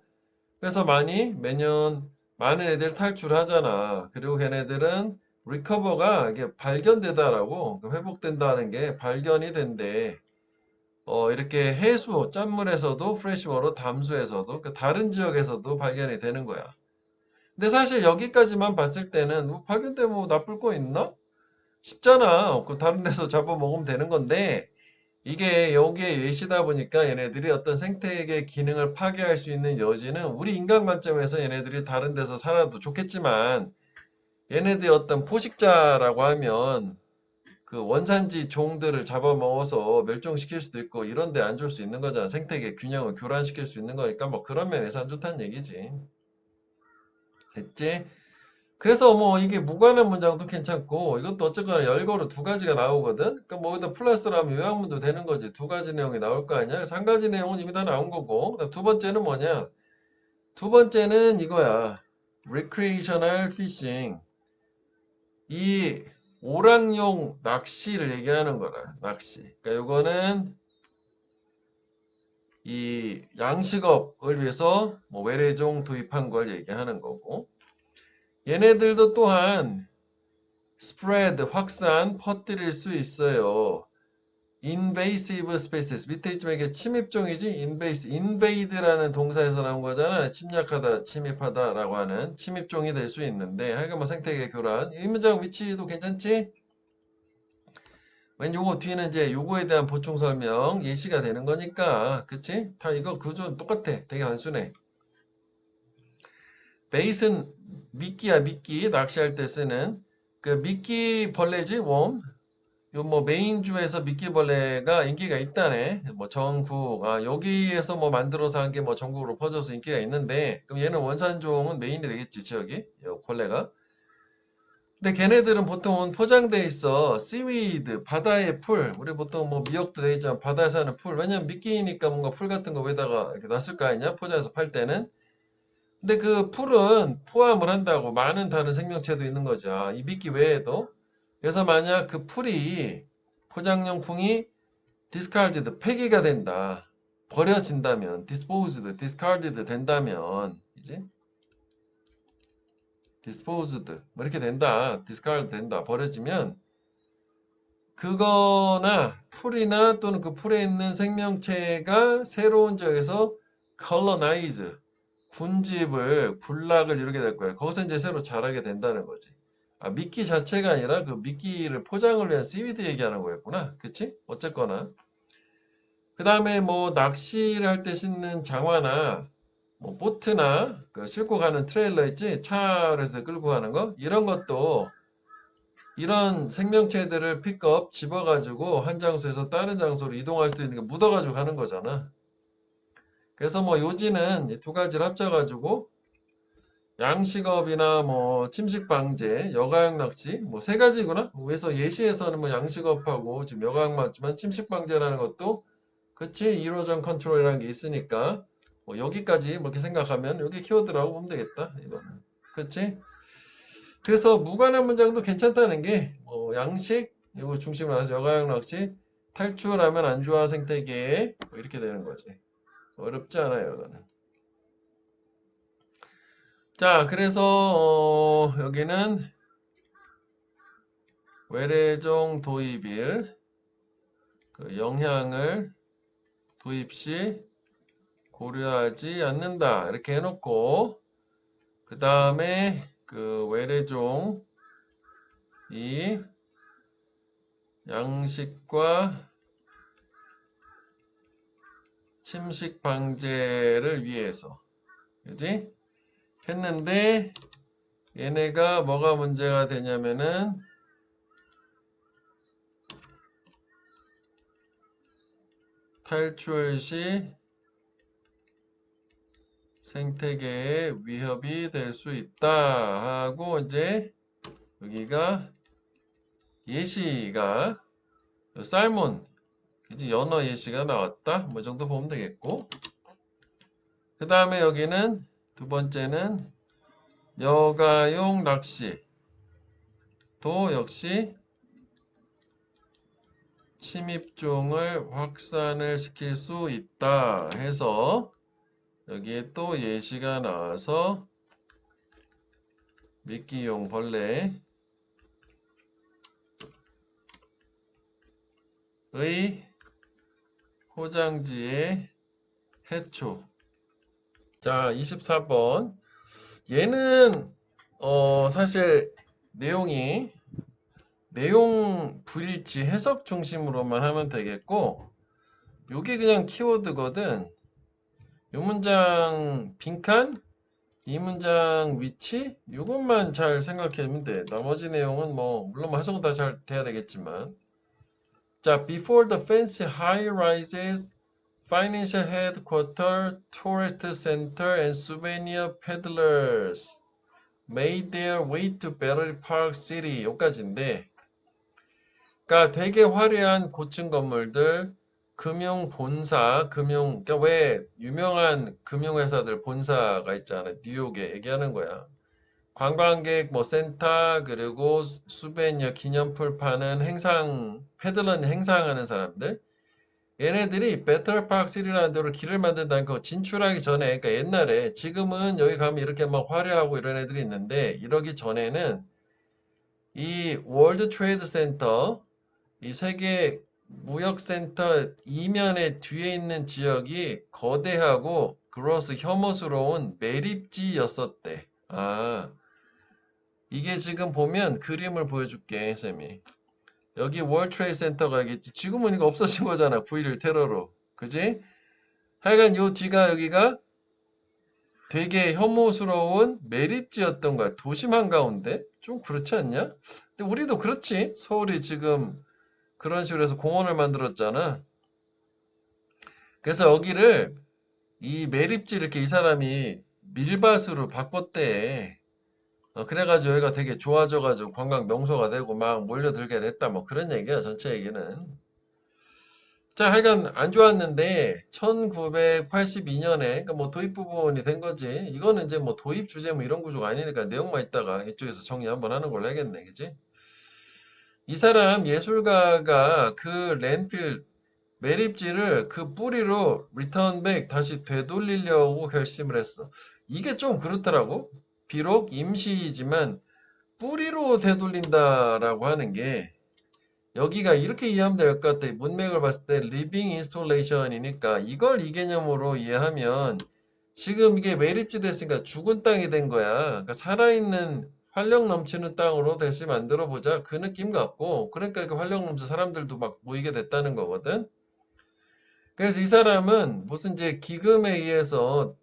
그래서 매년 많은 애들 탈출하잖아. 그리고 걔네들은 리커버가 이게 발견되다라고 회복된다는 게 발견이 된대. 이렇게 해수, 짠물에서도 프레시워터, 담수에서도 그 다른 지역에서도 발견이 되는 거야. 근데 사실 여기까지만 봤을 때는 발견되면 뭐 나쁠 거 있나? 쉽잖아. 그 다른 데서 잡아먹으면 되는 건데 이게 여기에 예시다 보니까 얘네들이 어떤 생태계 기능을 파괴할 수 있는 여지는 우리 인간 관점에서 얘네들이 다른 데서 살아도 좋겠지만 얘네들이 어떤 포식자라고 하면 그 원산지 종들을 잡아먹어서 멸종시킬 수도 있고 이런 데 안 줄 수 있는 거잖아. 생태계 균형을 교란시킬 수 있는 거니까 뭐 그런 면에서 안 좋다는 얘기지. 됐지? 그래서 뭐 이게 무관한 문장도 괜찮고 이것도 어쨌거나 열거로 두 가지가 나오거든. 그러니까 뭐 여기다 플러스로 하면 요약문도 되는 거지. 두 가지 내용이 나올 거 아니야. 그래서 한 가지 내용은 이미 다 나온 거고. 그다음 두 번째는 뭐냐? 두 번째는 이거야. recreational fishing. 이 오락용 낚시를 얘기하는 거라. 낚시. 그러니까 요거는 이 양식업을 위해서 뭐 외래종 도입한 걸 얘기하는 거고. 얘네들도 또한 spread, 확산, 퍼뜨릴 수 있어요. invasive species. 밑에 있지만 이게 침입종이지? invade라는 동사에서 나온 거잖아. 침략하다, 침입하다라고 하는 침입종이 될 수 있는데 하여간 뭐 생태계 교란. 이 문장 위치도 괜찮지? 왠 요거 뒤에는 이제 요거에 대한 보충 설명 예시가 되는 거니까 그치? 다 이거 구조 똑같아. 되게 단순해. 베이스는 미끼야 미끼 낚시할 때 쓰는 그 미끼 벌레지 웜. 요 뭐 메인주에서 미끼벌레가 인기가 있다네. 뭐 전국 여기에서 뭐 만들어서 한 게 뭐 전국으로 퍼져서 인기가 있는데 그럼 얘는 원산종은 메인이 되겠지 지역이 요 벌레가. 근데 걔네들은 보통은 포장돼 있어. 씨위드 바다의 풀. 우리 보통 뭐 미역도 돼 있지만 바다에 사는 풀. 왜냐면 미끼니까 뭔가 풀 같은 거 위에다가 이렇게 놨을 거 아니냐 포장해서 팔 때는. 근데 그 풀은 포함을 한다고 많은 다른 생명체도 있는 거죠. 이 미끼 외에도. 그래서 만약 그 풀이 포장용품이 discarded, 폐기가 된다. 버려진다면, disposed, discarded 된다면, 이제 disposed 뭐 이렇게 된다. discard 된다. 버려지면 그거나 풀이나 또는 그 풀에 있는 생명체가 새로운 지역에서 colonize, 군집을, 군락을 이루게 될 거예요. 거기서 이제 새로 자라게 된다는 거지. 아, 미끼 자체가 아니라 그 미끼를 포장을 위한 씨위드 얘기하는 거였구나. 그치? 어쨌거나. 그 다음에 뭐 낚시를 할 때 싣는 장화나 뭐 보트나 그 싣고 가는 트레일러 있지? 차에서 끌고 가는 거? 이런 것도 이런 생명체들을 픽업 집어가지고 한 장소에서 다른 장소로 이동할 수 있는 게 묻어가지고 가는 거잖아. 그래서 뭐 요지는 이 두 가지를 합쳐가지고 양식업이나 뭐 침식 방제, 여가형 낚시 뭐 세 가지구나. 그래서 예시에서는 뭐 양식업하고 지금 여가형 맞지만 침식 방제라는 것도 그치 이로전 컨트롤이라는 게 있으니까 뭐 여기까지 뭐 이렇게 생각하면 여기 키워드라고 보면 되겠다. 이거는 그치? 그래서 무관한 문장도 괜찮다는 게 양식 이거 중심으로 해서 여가형 낚시 탈출하면 안주화 생태계 뭐 이렇게 되는 거지. 어렵지 않아요 이거는. 자 그래서 여기는 외래종 도입일 그 영향을 도입 시 고려하지 않는다 이렇게 해놓고 그 다음에 그 외래종이 양식과 침식 방제를 위해서 그지? 했는데 얘네가 뭐가 문제가 되냐면은 탈출 시 생태계에 위협이 될 수 있다 하고 이제 여기가 예시가 살몬 그지? 연어 예시가 나왔다 뭐 이 정도 보면 되겠고 그 다음에 여기는 두 번째는 여가용 낚시 도 역시 침입종을 확산을 시킬 수 있다 해서 여기에 또 예시가 나와서 미끼용 벌레의 포장지의 해초. 자, 24번. 얘는 사실 내용이 내용 불일치 해석 중심으로만 하면 되겠고 요게 그냥 키워드거든. 요 문장 빈칸 이 문장 위치 이것만 잘 생각하면 돼. 나머지 내용은 뭐 물론 뭐 해석은 다 잘 돼야 되겠지만 자 before the fancy high rises financial headquarters tourist center and souvenir peddlers made their way to Battery Park City 여기까지인데 그러니까 되게 화려한 고층 건물들 금융 본사, 그러니까 왜 유명한 금융회사들 본사가 있잖아요. 뉴욕에 얘기하는 거야. 관광객 뭐 센터 그리고 수베니어 기념품 파는 패들런 행상하는 사람들. 얘네들이 배터파크 시리라는 데로 길을 만든다는 거 진출하기 전에 그러니까 옛날에 지금은 여기 가면 이렇게 막 화려하고 이런 애들이 있는데 이러기 전에는 이 월드 트레이드 센터 이 세계 무역센터 이면에 뒤에 있는 지역이 거대하고 그로스 혐오스러운 매립지였었대. 아, 이게 지금 보면 그림을 보여줄게, 쌤이. 여기 월트레이드 센터가 있겠지. 지금은 이거 없어진 거잖아. 9.11 테러로. 그지? 하여간 요 뒤가 여기가 되게 혐오스러운 매립지였던 거야. 도심 한가운데? 좀 그렇지 않냐? 근데 우리도 그렇지. 서울이 지금 그런 식으로 해서 공원을 만들었잖아. 그래서 여기를 이 매립지 이렇게 이 사람이 밀밭으로 바꿨대. 그래가지고 여기가 되게 좋아져가지고 관광 명소가 되고 막 몰려들게 됐다. 뭐 그런 얘기야. 전체 얘기는. 자, 하여간 안 좋았는데 1982년에 그러니까 뭐 도입 부분이 된 거지. 이거는 이제 뭐 도입 주제 뭐 이런 구조가 아니니까 내용만 있다가 이쪽에서 정리 한번 하는 걸로 해야겠네. 그지? 이 사람 예술가가 그 랜필 매립지를 그 뿌리로 리턴백 다시 되돌리려고 결심을 했어. 이게 좀 그렇더라고. 비록 임시이지만 뿌리로 되돌린다라고 하는 게 여기가 이렇게 이해하면 될 것 같아. 문맥을 봤을 때 living installation이니까 이걸 이 개념으로 이해하면 지금 이게 매립지 됐으니까 죽은 땅이 된 거야. 그러니까 살아있는 활력 넘치는 땅으로 다시 만들어 보자. 그 느낌 같고 그러니까 이렇게 활력 넘쳐 사람들도 막 모이게 됐다는 거거든. 그래서 이 사람은 무슨 이제 기금에 의해서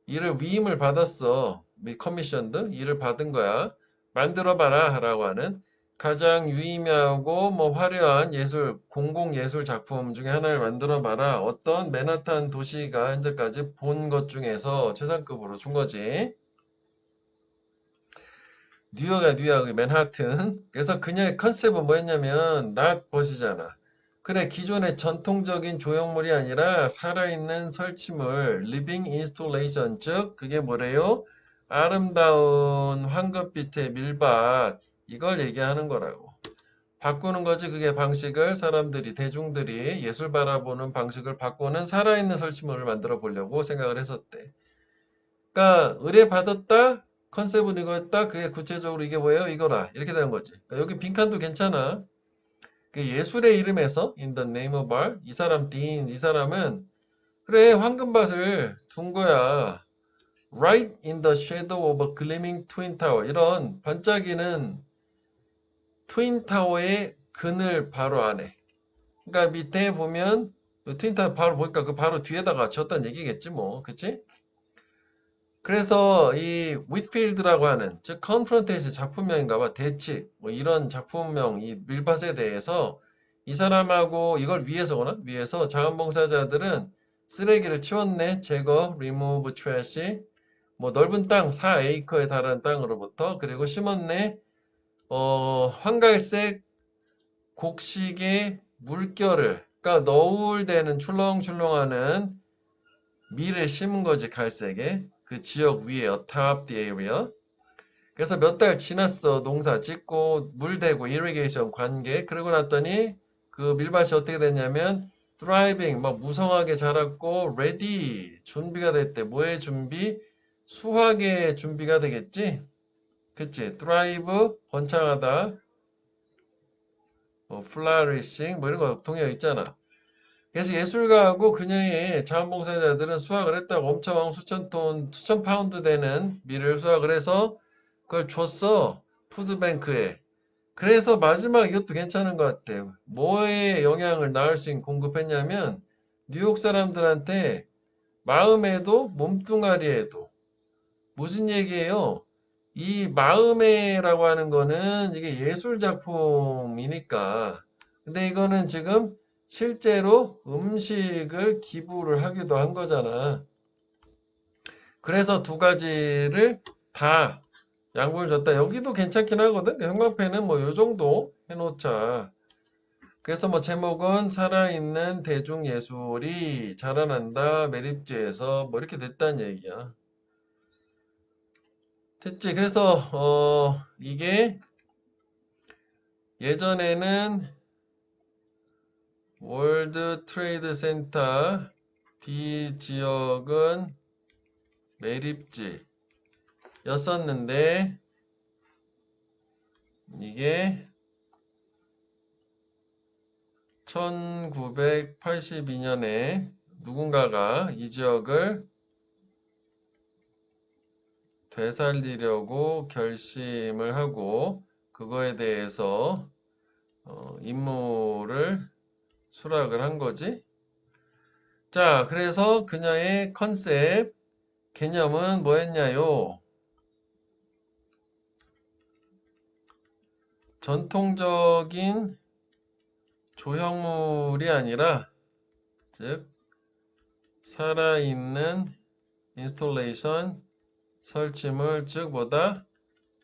일을 위임을 받았어. 커미션드 일을 받은 거야. 만들어봐라 라고 하는 가장 유의미하고 뭐 화려한 예술, 공공예술 작품 중에 하나를 만들어봐라. 어떤 맨하탄 도시가 현재까지 본 것 중에서 최상급으로 준 거지. 뉴욕이야, 뉴욕, 맨하튼. 그래서 그녀의 컨셉은 뭐였냐면 낫벗이잖아. 그래, 기존의 전통적인 조형물이 아니라 살아있는 설치물, living installation, 즉 그게 뭐래요? 아름다운 황금빛의 밀밭, 이걸 얘기하는 거라고. 바꾸는 거지. 그게 방식을 사람들이, 대중들이 예술 바라보는 방식을 바꾸는 살아있는 설치물을 만들어 보려고 생각을 했었대. 그러니까 의뢰받았다. 컨셉은 이거였다. 그게 구체적으로 이게 뭐예요? 이거라. 이렇게 되는 거지. 그러니까 여기 빈칸도 괜찮아. 그 예술의 이름에서 in the name of art 이 사람 딘 이 사람은 그래 황금밭을 둔 거야. Right in the shadow of a gleaming twin tower 이런 반짝이는 트윈 타워의 그늘 바로 안에. 그러니까 밑에 보면 트윈 타워 바로 보니까 그 바로 뒤에다가 지었다는 얘기겠지 뭐, 그치? 그래서 이 윗필드라고 하는 즉 컨프런테이션 작품명인가 봐 대치 뭐 이런 작품명 이 밀밭에 대해서 이 사람하고 이걸 위해서거나 위해서 자원봉사자들은 쓰레기를 치웠네 제거 remove trash 뭐 넓은 땅 4에이커에 달하는 땅으로부터 그리고 심었네 황갈색 곡식의 물결을 그러니까 너울대는 출렁출렁하는 밀을 심은 거지 갈색에 그 지역 위에 atop the area. 그래서 몇 달 지났어. 농사 짓고 물 대고 이리게이션 관계. 그러고 났더니 그 밀밭이 어떻게 됐냐면 thriving 막 무성하게 자랐고 ready 준비가 됐대. 뭐의 준비? 수확의 준비가 되겠지? 그치? thrive 번창하다. flourishing 뭐 이런 거 동의어 있잖아. 그래서 예술가하고 그녀의 자원봉사자들은 수확을 했다고 엄청 수천 톤, 수천 파운드 되는 밀을 수확을 해서 그걸 줬어. 푸드뱅크에. 그래서 마지막 이것도 괜찮은 것 같아요. 뭐에 영향을 나을 수 있는 공급했냐면 뉴욕 사람들한테 마음에도 몸뚱아리에도 무슨 얘기예요? 이 마음에라고 하는 거는 이게 예술 작품이니까 근데 이거는 지금 실제로 음식을 기부를 하기도 한 거잖아. 그래서 두 가지를 다 양보를 줬다. 여기도 괜찮긴 하거든. 형광펜은 뭐 요 정도 해놓자. 그래서 뭐 제목은 살아있는 대중예술이 자라난다 매립지에서 뭐 이렇게 됐다는 얘기야. 됐지? 그래서 이게 예전에는 월드 트레이드 센터 D 지역은 매립지였었는데 이게 1982년에 누군가가 이 지역을 되살리려고 결심을 하고 그거에 대해서 임무를 수락을 한 거지. 자, 그래서 그녀의 컨셉 개념은 뭐였냐요? 전통적인 조형물이 아니라 즉 살아있는 인스톨레이션 설치물 즉 뭐다?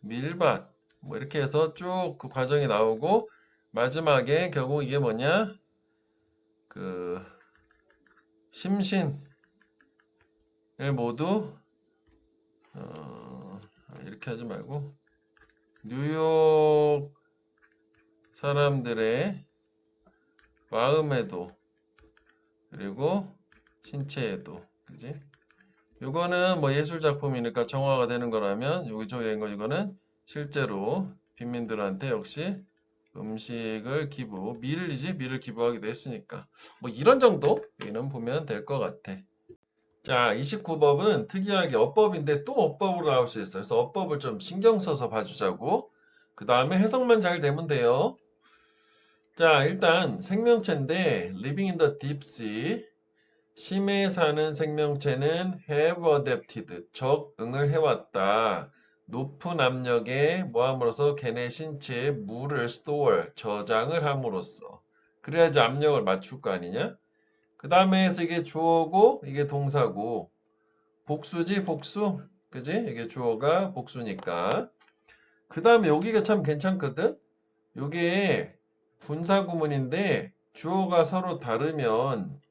밀밭 뭐 이렇게 해서 쭉 그 과정이 나오고 마지막에 결국 이게 뭐냐? 그 심신을 모두 이렇게 하지 말고 뉴욕 사람들의 마음에도 그리고 신체에도 그지? 요거는 뭐 예술 작품이니까 정화가 되는 거라면 여기 저기 된 거 이거는 실제로 빈민들한테 역시 음식을 기부, 밀을 기부하기도 했으니까 뭐 이런 정도는 보면 될 것 같아. 자, 29법은 특이하게 어법인데 또 어법으로 나올 수 있어요. 그래서 어법을 좀 신경 써서 봐주자고. 그 다음에 해석만 잘 되면 돼요. 자, 일단 생명체인데 living in the deep sea 심해에 사는 생명체는 have adapted 적응을 해왔다. 높은 압력에 뭐함으로써 걔네 신체에 물을 store 저장을 함으로써 그래야지 압력을 맞출 거 아니냐? 그 다음에 이게 주어고 이게 동사고 복수지 복수 그지? 이게 주어가 복수니까 그 다음에 여기가 참 괜찮거든? 요게 분사구문인데 주어가 서로 다르면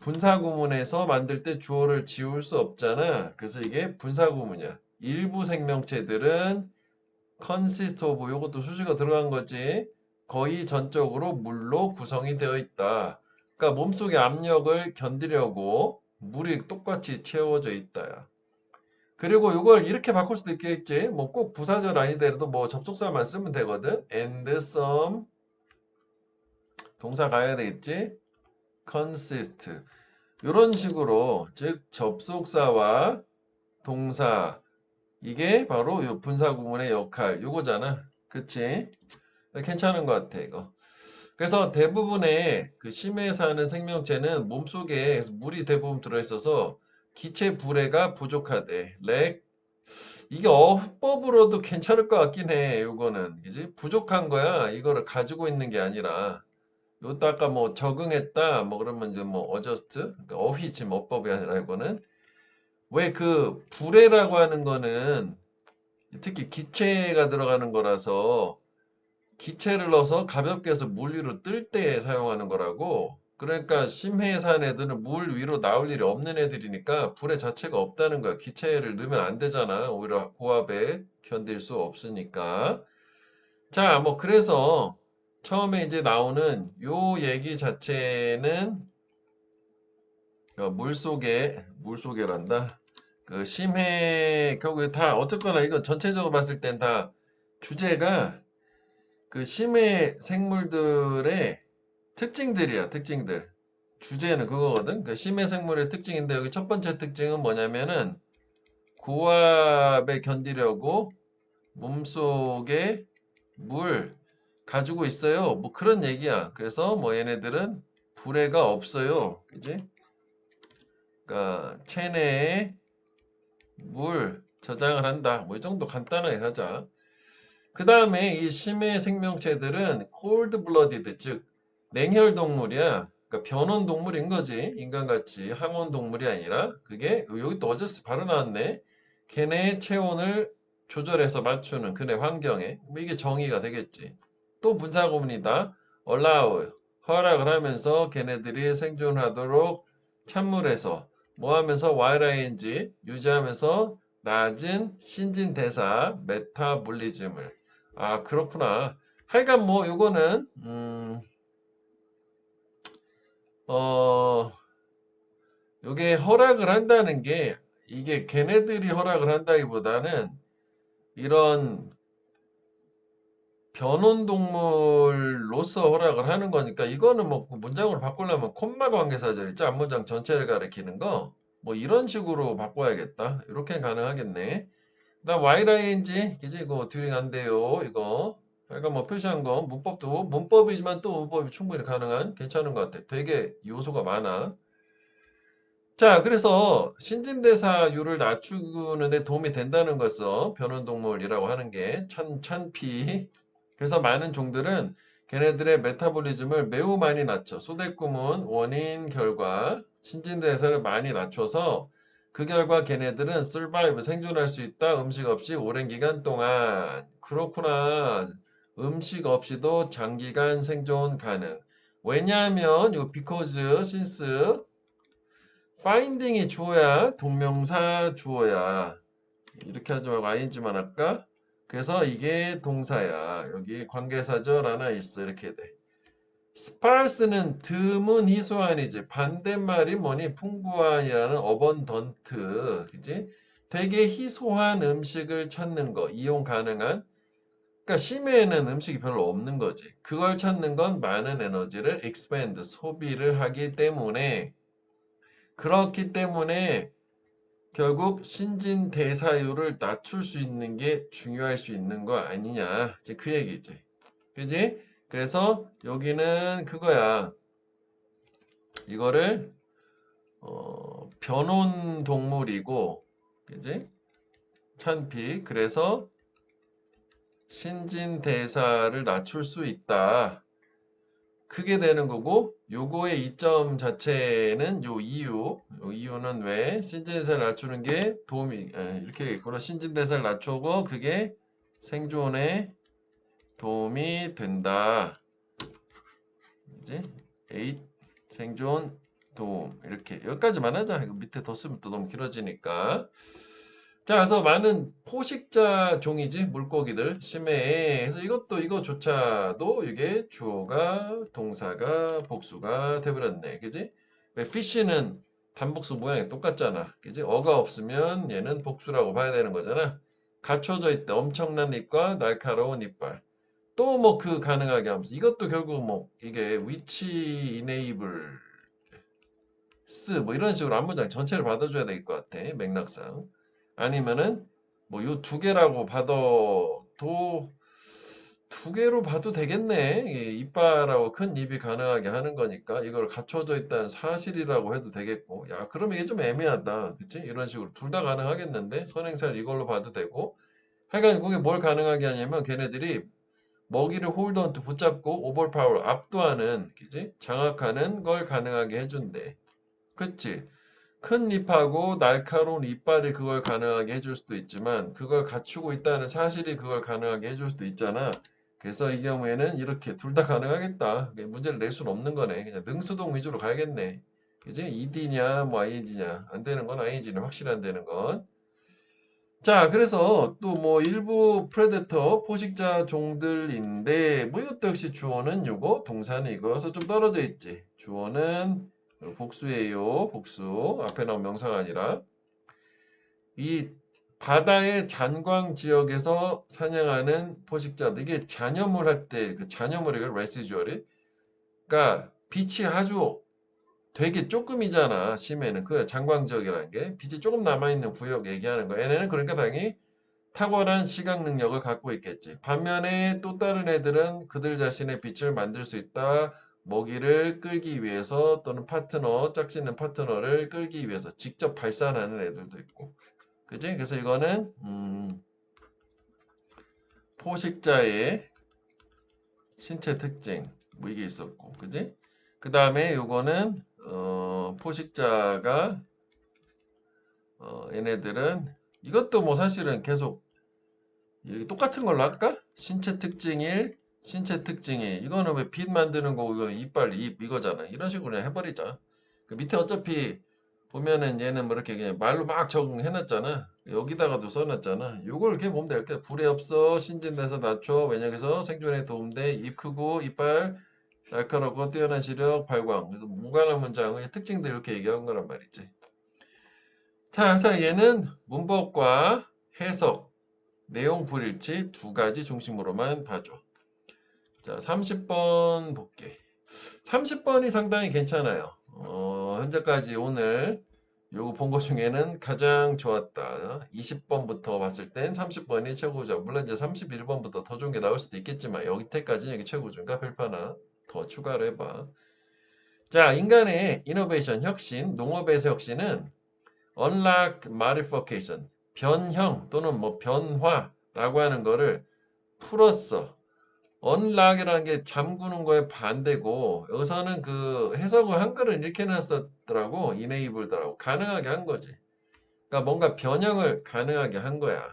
분사구문에서 만들 때 주어를 지울 수 없잖아. 그래서 이게 분사구문이야. 일부 생명체들은 consist of 요것도 수식어 들어간 거지. 거의 전적으로 물로 구성이 되어 있다. 그러니까 몸속의 압력을 견디려고 물이 똑같이 채워져 있다야. 그리고 이걸 이렇게 바꿀 수도 있겠지. 뭐 꼭 부사절 아니더라도 뭐 접속사만 쓰면 되거든. and some 동사 가야 되겠지. consist 이런 식으로 즉 접속사와 동사 이게 바로 요 분사구문의 역할 요거잖아. 그치? 괜찮은 것 같아 이거. 그래서 대부분의 그 심해에 사는 생명체는 몸속에 물이 대부분 들어있어서 기체 불해가 부족하대. 렉 이게 어법으로도 괜찮을 것 같긴 해. 요거는 그지? 부족한 거야. 이거를 가지고 있는 게 아니라 요것도 아까 뭐 적응했다 뭐 그러면 이제 뭐 어저스트 그러니까 어휘 지금 어법이 아니라 이거는 왜 그 불해라고 하는 거는 특히 기체가 들어가는 거라서 기체를 넣어서 가볍게 해서 물 위로 뜰 때 사용하는 거라고. 그러니까 심해에 사는 애들은 물 위로 나올 일이 없는 애들이니까 불의 자체가 없다는 거야. 기체를 넣으면 안 되잖아. 오히려 고압에 견딜 수 없으니까. 자, 뭐 그래서 처음에 이제 나오는 요 얘기 자체는 물속에란다. 그 심해 결국에 다 어쨌거나 이거 전체적으로 봤을 땐 다 주제가 그 심해 생물들의 특징들이야. 특징들. 주제는 그거거든. 그 심해 생물의 특징인데 여기 첫 번째 특징은 뭐냐면은 고압에 견디려고 몸속에 물 가지고 있어요. 뭐 그런 얘기야. 그래서 뭐 얘네들은 불해가 없어요. 그지? 그러니까 체내에 물 저장을 한다. 뭐 이 정도 간단하게 하자. 그 다음에 이 심해 생명체들은 cold blooded 즉 냉혈 동물이야. 그러니까 변온 동물인 거지. 인간같이 항온 동물이 아니라 그게 여기 또 어저스 바로 나왔네. 걔네의 체온을 조절해서 맞추는 그네 환경에 뭐 이게 정의가 되겠지. 또 분사구문이다. allow 허락을 하면서 걔네들이 생존하도록 찬물에서 뭐 하면서 YING 유지하면서 낮은 신진대사 메타볼리즘을 아 그렇구나. 하여간 뭐 요거는 요게 허락을 한다는 게 이게 걔네들이 허락을 한다기보다는 이런 변온동물로서 허락을 하는 거니까 이거는 뭐 문장으로 바꾸려면 콤마 관계사절 있죠. 앞문장 전체를 가리키는 거 뭐 이런 식으로 바꿔야겠다. 이렇게 가능하겠네. 그다음 ying 그지 이거 듀링 안 돼요. 이거 약간 뭐 표시한 거 문법도 문법이지만 또 문법이 충분히 가능한 괜찮은 것 같아. 되게 요소가 많아. 자, 그래서 신진대사율을 낮추는데 도움이 된다는 것을 변온동물이라고 하는 게 찬피. 그래서 많은 종들은 걔네들의 메타볼리즘을 매우 많이 낮춰. 소대꾸문 원인 결과 신진대사를 많이 낮춰서 그 결과 걔네들은 survive 생존할 수 있다. 음식 없이 오랜 기간 동안. 그렇구나. 음식 없이도 장기간 생존 가능. 왜냐하면 요 because, since, finding이 주어야 동명사 주어야. 이렇게 하지 말고 ing만 할까? 그래서 이게 동사야. 여기 관계사절 하나 있어. 이렇게 돼. sparse는 드문 희소한이지. 반대말이 뭐니? 풍부한이라는 abundant. 그지? 되게 희소한 음식을 찾는 거. 이용 가능한. 그러니까 심해에는 음식이 별로 없는 거지. 그걸 찾는 건 많은 에너지를 expend, 소비를 하기 때문에 그렇기 때문에 결국 신진대사율을 낮출 수 있는 게 중요할 수 있는 거 아니냐. 이제 그 얘기지. 그지? 그래서 여기는 그거야. 이거를 변온 동물이고, 그지? 찬피. 그래서 신진대사를 낮출 수 있다. 크게 되는 거고, 요거의 이점 자체는 요 이유는 왜 신진대사를 낮추는 게 도움이, 이렇게 있구나. 신진대사를 낮추고 그게 생존에 도움이 된다. 이제 8 생존 도움 이렇게 여기까지만 하자. 이거 밑에 더 쓰면 또 너무 길어지니까. 자, 그래서 많은 포식자 종이지 물고기들 심해에. 그래서 이거조차도 이게 주어가 동사가 복수가 돼버렸네. 그지? 왜 fish는 단복수 모양이 똑같잖아. 그지? 어가 없으면 얘는 복수라고 봐야 되는 거잖아. 갖춰져 있다. 엄청난 입과 날카로운 이빨. 또 뭐 그 가능하게 하면서 이것도 결국 뭐 이게 위치 이네이블 뭐 이런 식으로 앞문장 전체를 받아줘야 될 것 같아. 맥락상. 아니면은 뭐 요 두 개라고 봐도 두 개로 봐도 되겠네. 이 이빨하고 큰 입이 가능하게 하는 거니까 이걸 갖춰져 있다는 사실이라고 해도 되겠고. 야, 그럼 이게 좀 애매하다. 그치? 이런 식으로 둘 다 가능하겠는데 선행사를 이걸로 봐도 되고. 하여간 그게 뭘 가능하게 하냐면 걔네들이 먹이를 홀드온투 붙잡고 오버파워 압도하는 그지? 장악하는 걸 가능하게 해준대. 그치? 큰 잎하고 날카로운 이빨이 그걸 가능하게 해줄 수도 있지만 그걸 갖추고 있다는 사실이 그걸 가능하게 해줄 수도 있잖아. 그래서 이 경우에는 이렇게 둘 다 가능하겠다. 문제를 낼 수는 없는 거네. 그냥 능수동 위주로 가야겠네. 그지? ED냐 뭐 ING냐 안 되는 건 ING는 확실히 안 되는 건. 자, 그래서 또 뭐 일부 프레데터 포식자 종들인데 뭐 이것도 역시 주어는 요거 동사는 이거여서 좀 떨어져 있지. 주어는 복수예요. 복수. 앞에 나온 명사가 아니라 이 바다의 잔광 지역에서 사냥하는 포식자들 이게 잔여물 할 때 그 잔여물이 레시주얼이 그러니까 빛이 아주 되게 조금이잖아. 심해는 그 잔광 지역이라는 게 빛이 조금 남아있는 구역 얘기하는 거야. 얘네는 그러니까 당연히 탁월한 시각 능력을 갖고 있겠지. 반면에 또 다른 애들은 그들 자신의 빛을 만들 수 있다. 먹이를 끌기 위해서 또는 파트너, 짝짓는 파트너를 끌기 위해서 직접 발산하는 애들도 있고. 그지? 그래서 이거는 포식자의 신체 특징 뭐 이게 있었고. 그지? 그 다음에 요거는 포식자가 얘네들은 이것도 뭐 사실은 계속 이렇게 똑같은 걸로 할까? 신체 특징1, 신체 특징2. 이거는 왜 빛 만드는 거고, 이거 이빨, 입, 이거잖아. 이런 식으로 그냥 해버리자. 그 밑에 어차피 보면은 얘는 뭐 이렇게 그냥 말로 막 적응해놨잖아. 여기다가도 써놨잖아. 요걸 이렇게 보면 될 거야. 불에 없어, 신진대사 낮춰, 왜냐해서 생존에 도움돼, 입 크고, 이빨, 날카롭고, 뛰어난 시력, 발광. 그래서 무관한 문장의 특징들 이렇게 얘기한 거란 말이지. 자, 그래서 얘는 문법과 해석, 내용 불일치 두 가지 중심으로만 봐줘. 자, 30번 볼게. 30번이 상당히 괜찮아요. 현재까지 오늘 요거 본 것 중에는 가장 좋았다. 20번부터 봤을 땐 30번이 최고죠. 물론 이제 31번부터 더 좋은 게 나올 수도 있겠지만 여기까지는 여기 최고조인가? 별표 하나 더 추가로 해봐. 자, 인간의 이노베이션 혁신, 농업에서 혁신은 unlocked modification, 변형 또는 뭐 변화라고 하는 거를 풀었어. unlock이라는 게 잠그는 거에 반대고 여기서는 그 해석을 한글을 이렇게 해놨었더라고. enabled라고 가능하게 한 거지. 그러니까 뭔가 변형을 가능하게 한 거야.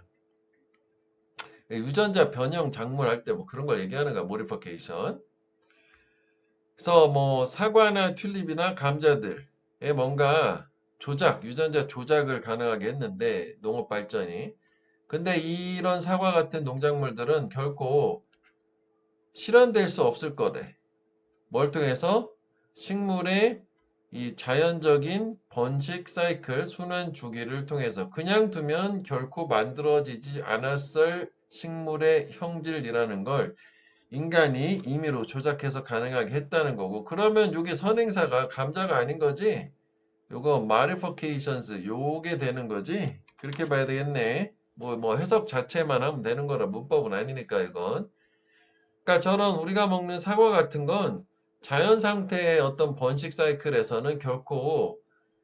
유전자 변형 작물 할 때 뭐 그런 걸 얘기하는 거야. modification. 그래서 뭐 사과나 튤립이나 감자들에 뭔가 조작, 유전자 조작을 가능하게 했는데 농업 발전이. 근데 이런 사과 같은 농작물들은 결코 실현될 수 없을 거래. 뭘 통해서? 식물의 이 자연적인 번식 사이클, 순환 주기를 통해서 그냥 두면 결코 만들어지지 않았을 식물의 형질이라는 걸 인간이 임의로 조작해서 가능하게 했다는 거고, 그러면 이게 선행사가 감자가 아닌 거지? 요거 modifications 요게 되는 거지? 그렇게 봐야 되겠네. 뭐 해석 자체만 하면 되는 거라 문법은 아니니까 이건. 그러니까 저런 우리가 먹는 사과 같은 건 자연 상태의 어떤 번식 사이클에서는 결코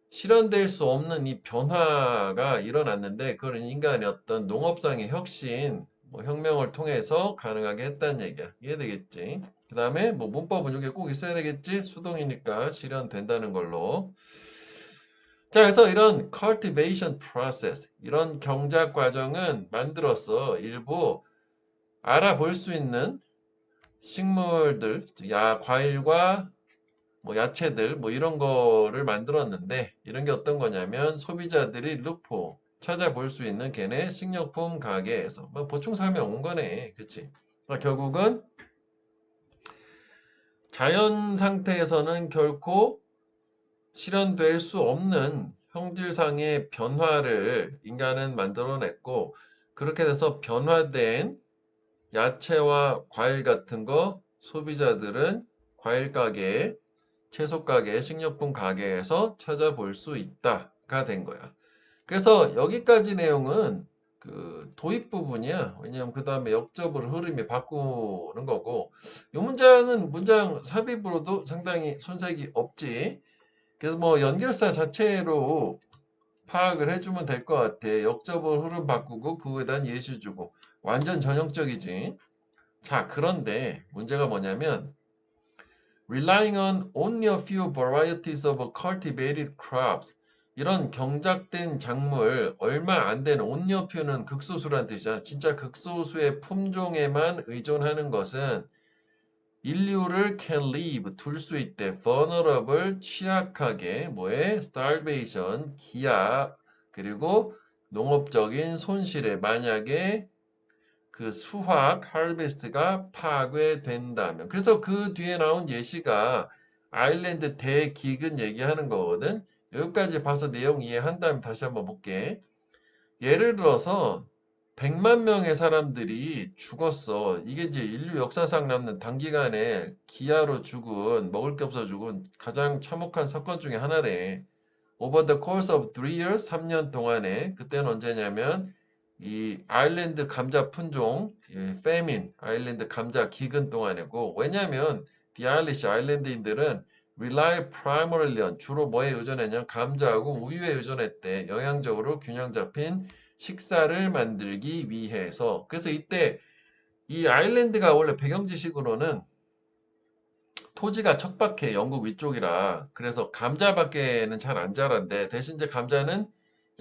실현될 수 없는 이 변화가 일어났는데, 그건 인간의 어떤 농업상의 혁신, 뭐 혁명을 통해서 가능하게 했다는 얘기야. 이해되겠지? 그 다음에 뭐 문법은 이게 꼭 있어야 되겠지? 수동이니까 실현된다는 걸로. 자, 그래서 이런 cultivation process, 이런 경작 과정은 만들어서 일부 알아볼 수 있는 식물들, 과일과 뭐 야채들, 뭐 이런 거를 만들었는데, 이런 게 어떤 거냐면 소비자들이 루포 찾아볼 수 있는 걔네 식료품 가게에서 뭐 보충 설명 온 거네. 그치? 그러니까 결국은 자연 상태에서는 결코 실현될 수 없는 형질상의 변화를 인간은 만들어냈고, 그렇게 돼서 변화된 야채와 과일 같은 거 소비자들은 과일 가게, 채소 가게, 식료품 가게에서 찾아볼 수 있다가 된 거야. 그래서 여기까지 내용은 그 도입 부분이야. 왜냐하면 그 다음에 역접으로 흐름이 바꾸는 거고, 이 문장은 문장 삽입으로도 상당히 손색이 없지. 그래서 뭐 연결사 자체로 파악을 해주면 될 것 같아. 역접으로 흐름 바꾸고 그거에 대한 예시 주고 완전 전형적이지. 자, 그런데 문제가 뭐냐면 relying on only a few varieties of cultivated crops, 이런 경작된 작물 얼마 안 되는 only a few는 극소수란 뜻이야. 진짜 극소수의 품종에만 의존하는 것은 인류를 can leave, 둘 수 있대. vulnerable, 취약하게, 뭐에? starvation, 기아, 그리고 농업적인 손실에, 만약에 그 수확, harvest가 파괴된다면. 그래서 그 뒤에 나온 예시가 아일랜드 대기근 얘기하는 거거든. 여기까지 봐서 내용 이해한다면 다시 한번 볼게. 예를 들어서 100만 명의 사람들이 죽었어. 이게 이제 인류 역사상 남는 단기간에 기아로 죽은, 먹을 게 없어 죽은 가장 참혹한 사건 중에 하나래. Over the course of 3 years, 3년 동안에, 그때는 언제냐면 이 아일랜드 감자 품종, famine, 아일랜드 감자 기근 동안이고, 왜냐면 the Irish 아일랜드인들은 rely primarily on, 주로 뭐에 의존했냐? 감자하고 우유에 의존했대. 영양적으로 균형 잡힌 식사를 만들기 위해서. 그래서 이때 이 아일랜드가 원래 배경 지식으로는 토지가 척박해, 영국 위쪽이라. 그래서 감자밖에는 잘 안 자란대. 대신 이제 감자는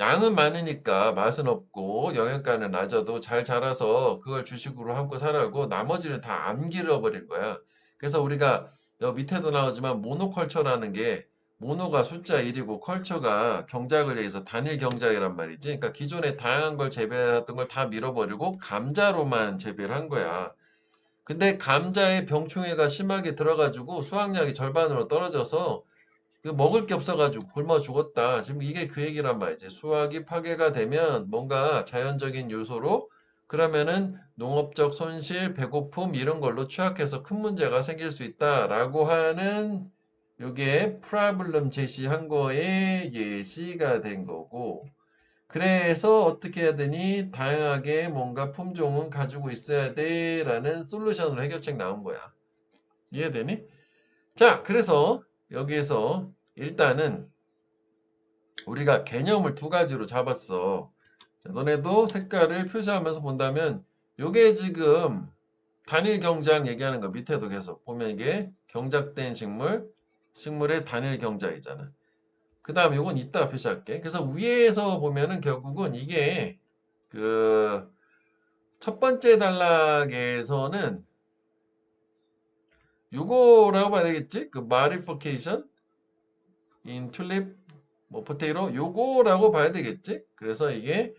양은 많으니까 맛은 없고 영양가는 낮아도 잘 자라서 그걸 주식으로 하고 살아고, 나머지는 다 안 길러버릴 거야. 그래서 우리가 여기 밑에도 나오지만 모노컬처라는 게, 모노가 숫자 1이고 컬처가 경작을 위해서 단일 경작이란 말이지. 그러니까 기존에 다양한 걸 재배했던 걸 다 밀어버리고 감자로만 재배를 한 거야. 근데 감자에 병충해가 심하게 들어가지고 수확량이 절반으로 떨어져서 먹을 게 없어가지고 굶어 죽었다. 지금 이게 그 얘기란 말이지. 수확이 파괴가 되면 뭔가 자연적인 요소로, 그러면은 농업적 손실, 배고픔 이런 걸로 취약해서 큰 문제가 생길 수 있다라고 하는, 요게 프로블럼 제시한 거에 예시가 된 거고, 그래서 어떻게 해야 되니? 다양하게 뭔가 품종은 가지고 있어야 돼 라는 솔루션으로 해결책 나온 거야. 이해되니? 자, 그래서 여기에서 일단은 우리가 개념을 두 가지로 잡았어. 자, 너네도 색깔을 표시하면서 본다면 요게 지금 단일 경작 얘기하는 거, 밑에도 계속 보면 이게 경작된 식물, 식물의 단일 경작이잖아. 그 다음에 이건 이따 표시할게. 그래서 위에서 보면은 결국은 이게 그 첫 번째 단락에서는 요거라고 봐야 되겠지? 그 modification in tulip, 뭐 potato 요거라고 봐야 되겠지? 그래서 이게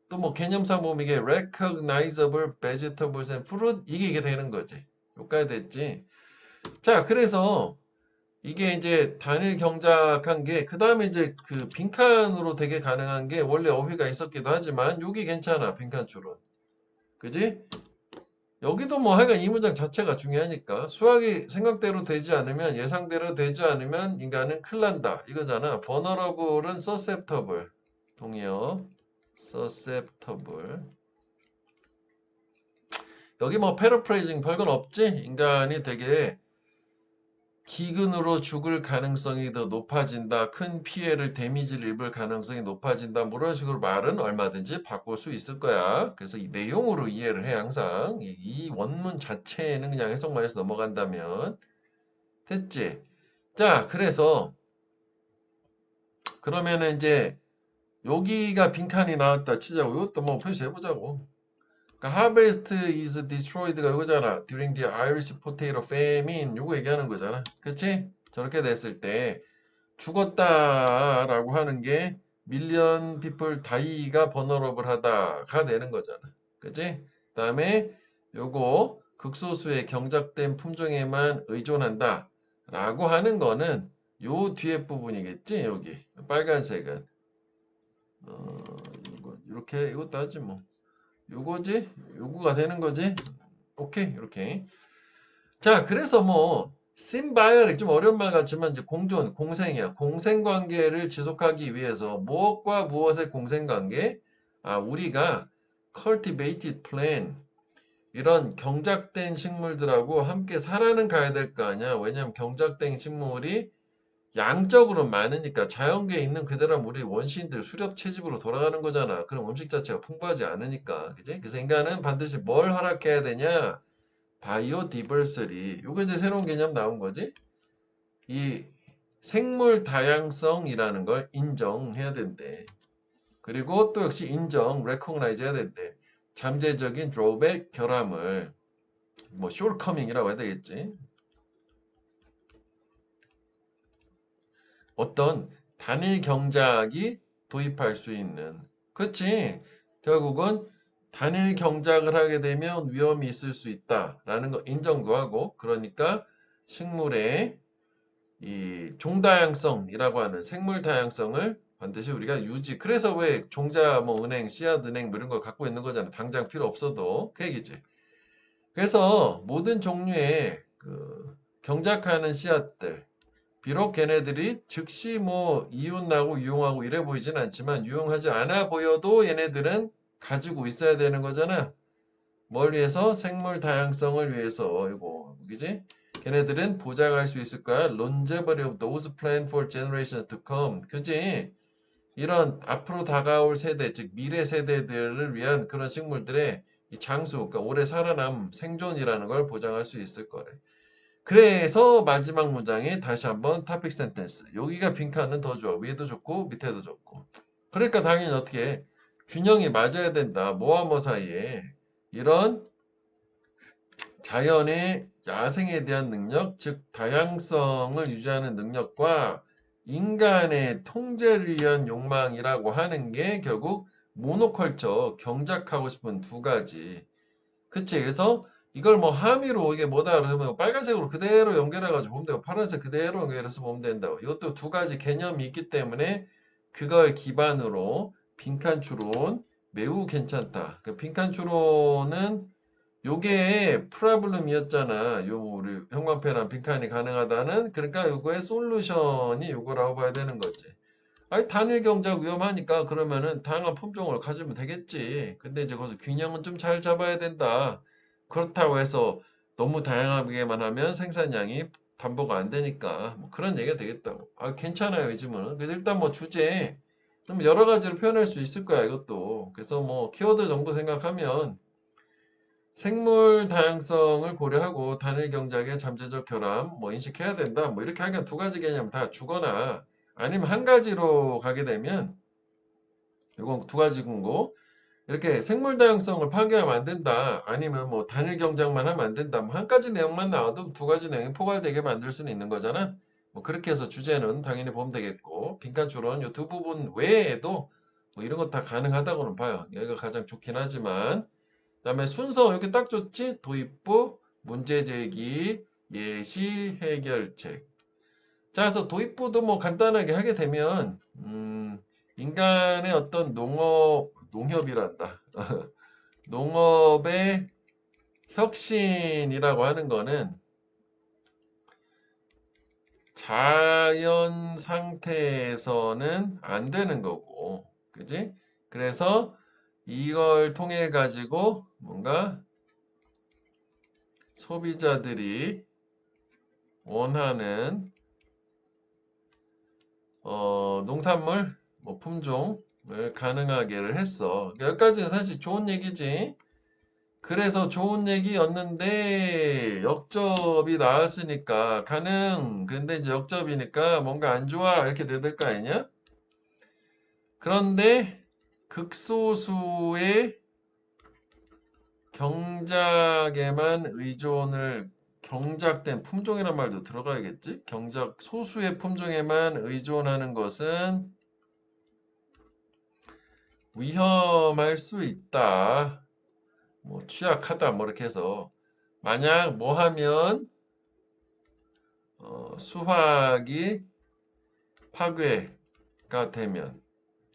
또 뭐 개념상 보면 이게 recognizable vegetables and fruit 이게 되는 거지. 여기까지 됐지. 자, 그래서 이게 이제 단일 경작한 게, 그 다음에 이제 그 빈칸으로 되게 가능한 게 원래 어휘가 있었기도 하지만, 여기 괜찮아, 빈칸 추론. 그지? 여기도 뭐 하여간 이 문장 자체가 중요하니까, 수학이 생각대로 되지 않으면, 예상대로 되지 않으면 인간은 큰일 난다. 이거잖아. vulnerable은 susceptible. 동의어. susceptible. 여기 뭐 paraphrasing 별건 없지? 인간이 되게 기근으로 죽을 가능성이 더 높아진다. 큰 피해를 데미지를 입을 가능성이 높아진다. 뭐 이런 식으로 말은 얼마든지 바꿀 수 있을 거야. 그래서 이 내용으로 이해를 해 항상. 이 원문 자체는 그냥 해석만 해서 넘어간다면 됐지. 자, 그래서 그러면은 이제 여기가 빈칸이 나왔다 치자고. 이것도 뭐 표시해보자고. 그러니까 harvest is destroyed가 이거잖아. During the Irish potato famine. 요거 얘기하는 거잖아. 그치? 저렇게 됐을 때 죽었다라고 하는 게 million people die가 vulnerable 하다가 되는 거잖아. 그치? 그 다음에 요거 극소수의 경작된 품종에만 의존한다 라고 하는 거는 요 뒤에 부분이겠지? 여기 빨간색은 이거 이렇게 이것도 하지 뭐. 요거지? 요거가 되는 거지? 오케이, 이렇게. 자, 그래서 뭐 심바이오릭 좀 어려운 말 같지만 이제 공존, 공생이야. 공생 관계를 지속하기 위해서 무엇과 무엇의 공생 관계? 아, 우리가 cultivated plant 이런 경작된 식물들하고 함께 살아는 가야 될 거 아니야. 왜냐면 경작된 식물이 양적으로 많으니까 자연계에 있는 그대로 우리 원시인들 수렵 채집으로 돌아가는 거잖아. 그럼 음식 자체가 풍부하지 않으니까. 그지? 그래서 인간은 반드시 뭘 허락해야 되냐? 바이오디버시티. 요거 이제 새로운 개념 나온 거지. 이 생물 다양성이라는 걸 인정해야 된대. 그리고 또 역시 인정, recognize 해야 된대. 잠재적인 drawback, 결함을 뭐 shortcoming이라고 해야 되겠지. 어떤 단일 경작이 도입할 수 있는. 그렇지. 결국은 단일 경작을 하게 되면 위험이 있을 수 있다라는 거 인정도 하고, 그러니까 식물의 이 종다양성이라고 하는 생물 다양성을 반드시 우리가 유지. 그래서 왜 종자 뭐 은행, 씨앗 은행 뭐 이런 걸 갖고 있는 거잖아. 당장 필요 없어도 그 얘기지. 그래서 모든 종류의 그 경작하는 씨앗들, 비록 걔네들이 즉시 뭐 이웃나고 유용하고 이래 보이진 않지만 유용하지 않아 보여도 얘네들은 가지고 있어야 되는 거잖아. 뭘 위해서? 생물 다양성을 위해서. 이거 그지? 걔네들은 보장할 수 있을 거야. Longevity of those planned for generations to come. 그지? 이런 앞으로 다가올 세대, 즉 미래 세대들을 위한 그런 식물들의 이 장수, 그러니까 오래 살아남 생존이라는 걸 보장할 수 있을 거래. 그래서 마지막 문장에 다시 한번 topic sentence. 여기가 빈칸은 더 좋아. 위에도 좋고 밑에도 좋고. 그러니까 당연히 어떻게 해? 균형이 맞아야 된다. 뭐와 뭐 사이에. 이런 자연의 야생에 대한 능력, 즉 다양성을 유지하는 능력과 인간의 통제를 위한 욕망이라고 하는 게 결국 모노컬처, 경작하고 싶은 두 가지. 그치? 그래서 이걸 뭐 함의로 이게 뭐다 그러면 빨간색으로 그대로 연결해가지고 보면 되고 파란색 그대로 연결해서 보면 된다고. 이것도 두 가지 개념이 있기 때문에 그걸 기반으로 빈칸 추론 매우 괜찮다. 그 빈칸 추론은 요게 프로블럼이었잖아. 요 우리 형광펜한 빈칸이 가능하다는. 그러니까 요거의 솔루션이 요거라고 봐야 되는 거지. 아니 단일 경작 위험하니까 그러면은 다양한 품종을 가지면 되겠지. 근데 이제 거기서 균형은 좀 잘 잡아야 된다. 그렇다고 해서 너무 다양하게만 하면 생산량이 담보가 안 되니까 뭐 그런 얘기가 되겠다고. 아 괜찮아요 요즘은. 그래서 일단 뭐 주제 좀 여러 가지로 표현할 수 있을 거야 이것도. 그래서 뭐 키워드 정도 생각하면 생물 다양성을 고려하고 단일 경작의 잠재적 결함 뭐 인식해야 된다. 뭐 이렇게 하니까 두 가지 개념 다 주거나 아니면 한 가지로 가게 되면 이건 두 가지 군고 이렇게 생물 다양성을 파괴하면 안 된다. 아니면 뭐 단일 경작만 하면 안 된다. 뭐 한 가지 내용만 나와도 두 가지 내용이 포괄되게 만들 수는 있는 거잖아. 뭐 그렇게 해서 주제는 당연히 보면 되겠고, 빈칸 추론 이 두 부분 외에도 뭐 이런 거 다 가능하다고는 봐요. 여기가 가장 좋긴 하지만. 그다음에 순서 이렇게 딱 좋지? 도입부, 문제제기, 예시, 해결책. 자, 그래서 도입부도 뭐 간단하게 하게 되면 인간의 어떤 농협이란다. 농업의 혁신이라고 하는 거는 자연 상태에서는 안 되는 거고, 그지? 그래서 이걸 통해 가지고 뭔가 소비자들이 원하는 농산물 뭐 품종을 가능하게를 했어. 여기까지는 사실 좋은 얘기지. 그래서 좋은 얘기였는데 역접이 나왔으니까 가능. 그런데 이제 역접이니까 뭔가 안 좋아 이렇게 돼야 될 거 아니냐? 그런데 극소수의 경작에만 의존을 경작된 품종이란 말도 들어가야겠지? 경작 소수의 품종에만 의존하는 것은 위험할 수 있다. 뭐 취약하다 뭐 이렇게 해서 만약 뭐 하면 수확이 파괴가 되면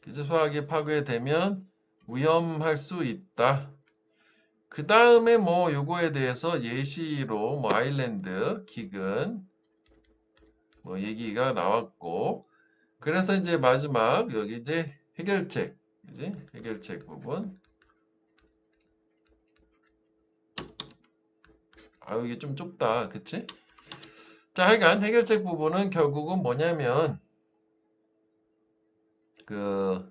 그치? 수확이 파괴되면 위험할 수 있다. 그 다음에 뭐 요거에 대해서 예시로 뭐 아일랜드 기근 뭐 얘기가 나왔고 그래서 이제 마지막 여기 이제 해결책 그지? 해결책 부분 아유 이게 좀 좁다 그치? 자 하여간 해결책 부분은 결국은 뭐냐면 그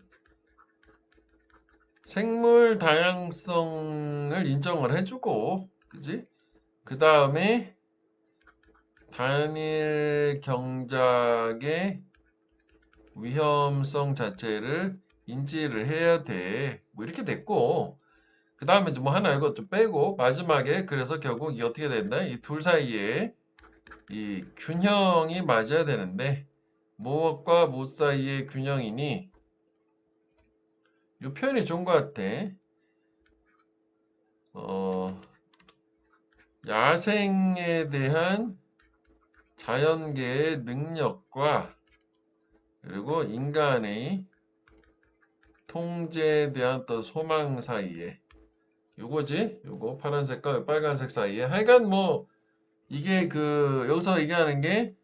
생물 다양성을 인정을 해주고 그지? 그 다음에 단일 경작의 위험성 자체를 인지를 해야 돼. 뭐 이렇게 됐고 그 다음에 뭐 하나 이것 좀 빼고 마지막에 그래서 결국 이 어떻게 된다? 이 둘 사이에 이 균형이 맞아야 되는데 무엇과 무엇 사이의 균형이니 이 표현이 좋은 것 같아. 야생에 대한 자연계의 능력과 그리고 인간의 통제에 대한 또 소망 사이에 요거지? 요거 파란색과 빨간색 사이에 하여간 뭐 이게 그 여기서 얘기하는 게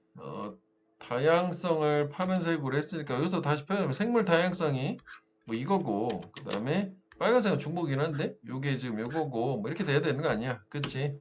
다양성을 파란색으로 했으니까 여기서 다시 표현하면 생물 다양성이 뭐 이거고 그 다음에 빨간색은 중복이긴 한데 요게 지금 요거고 뭐 이렇게 돼야 되는 거 아니야 그치?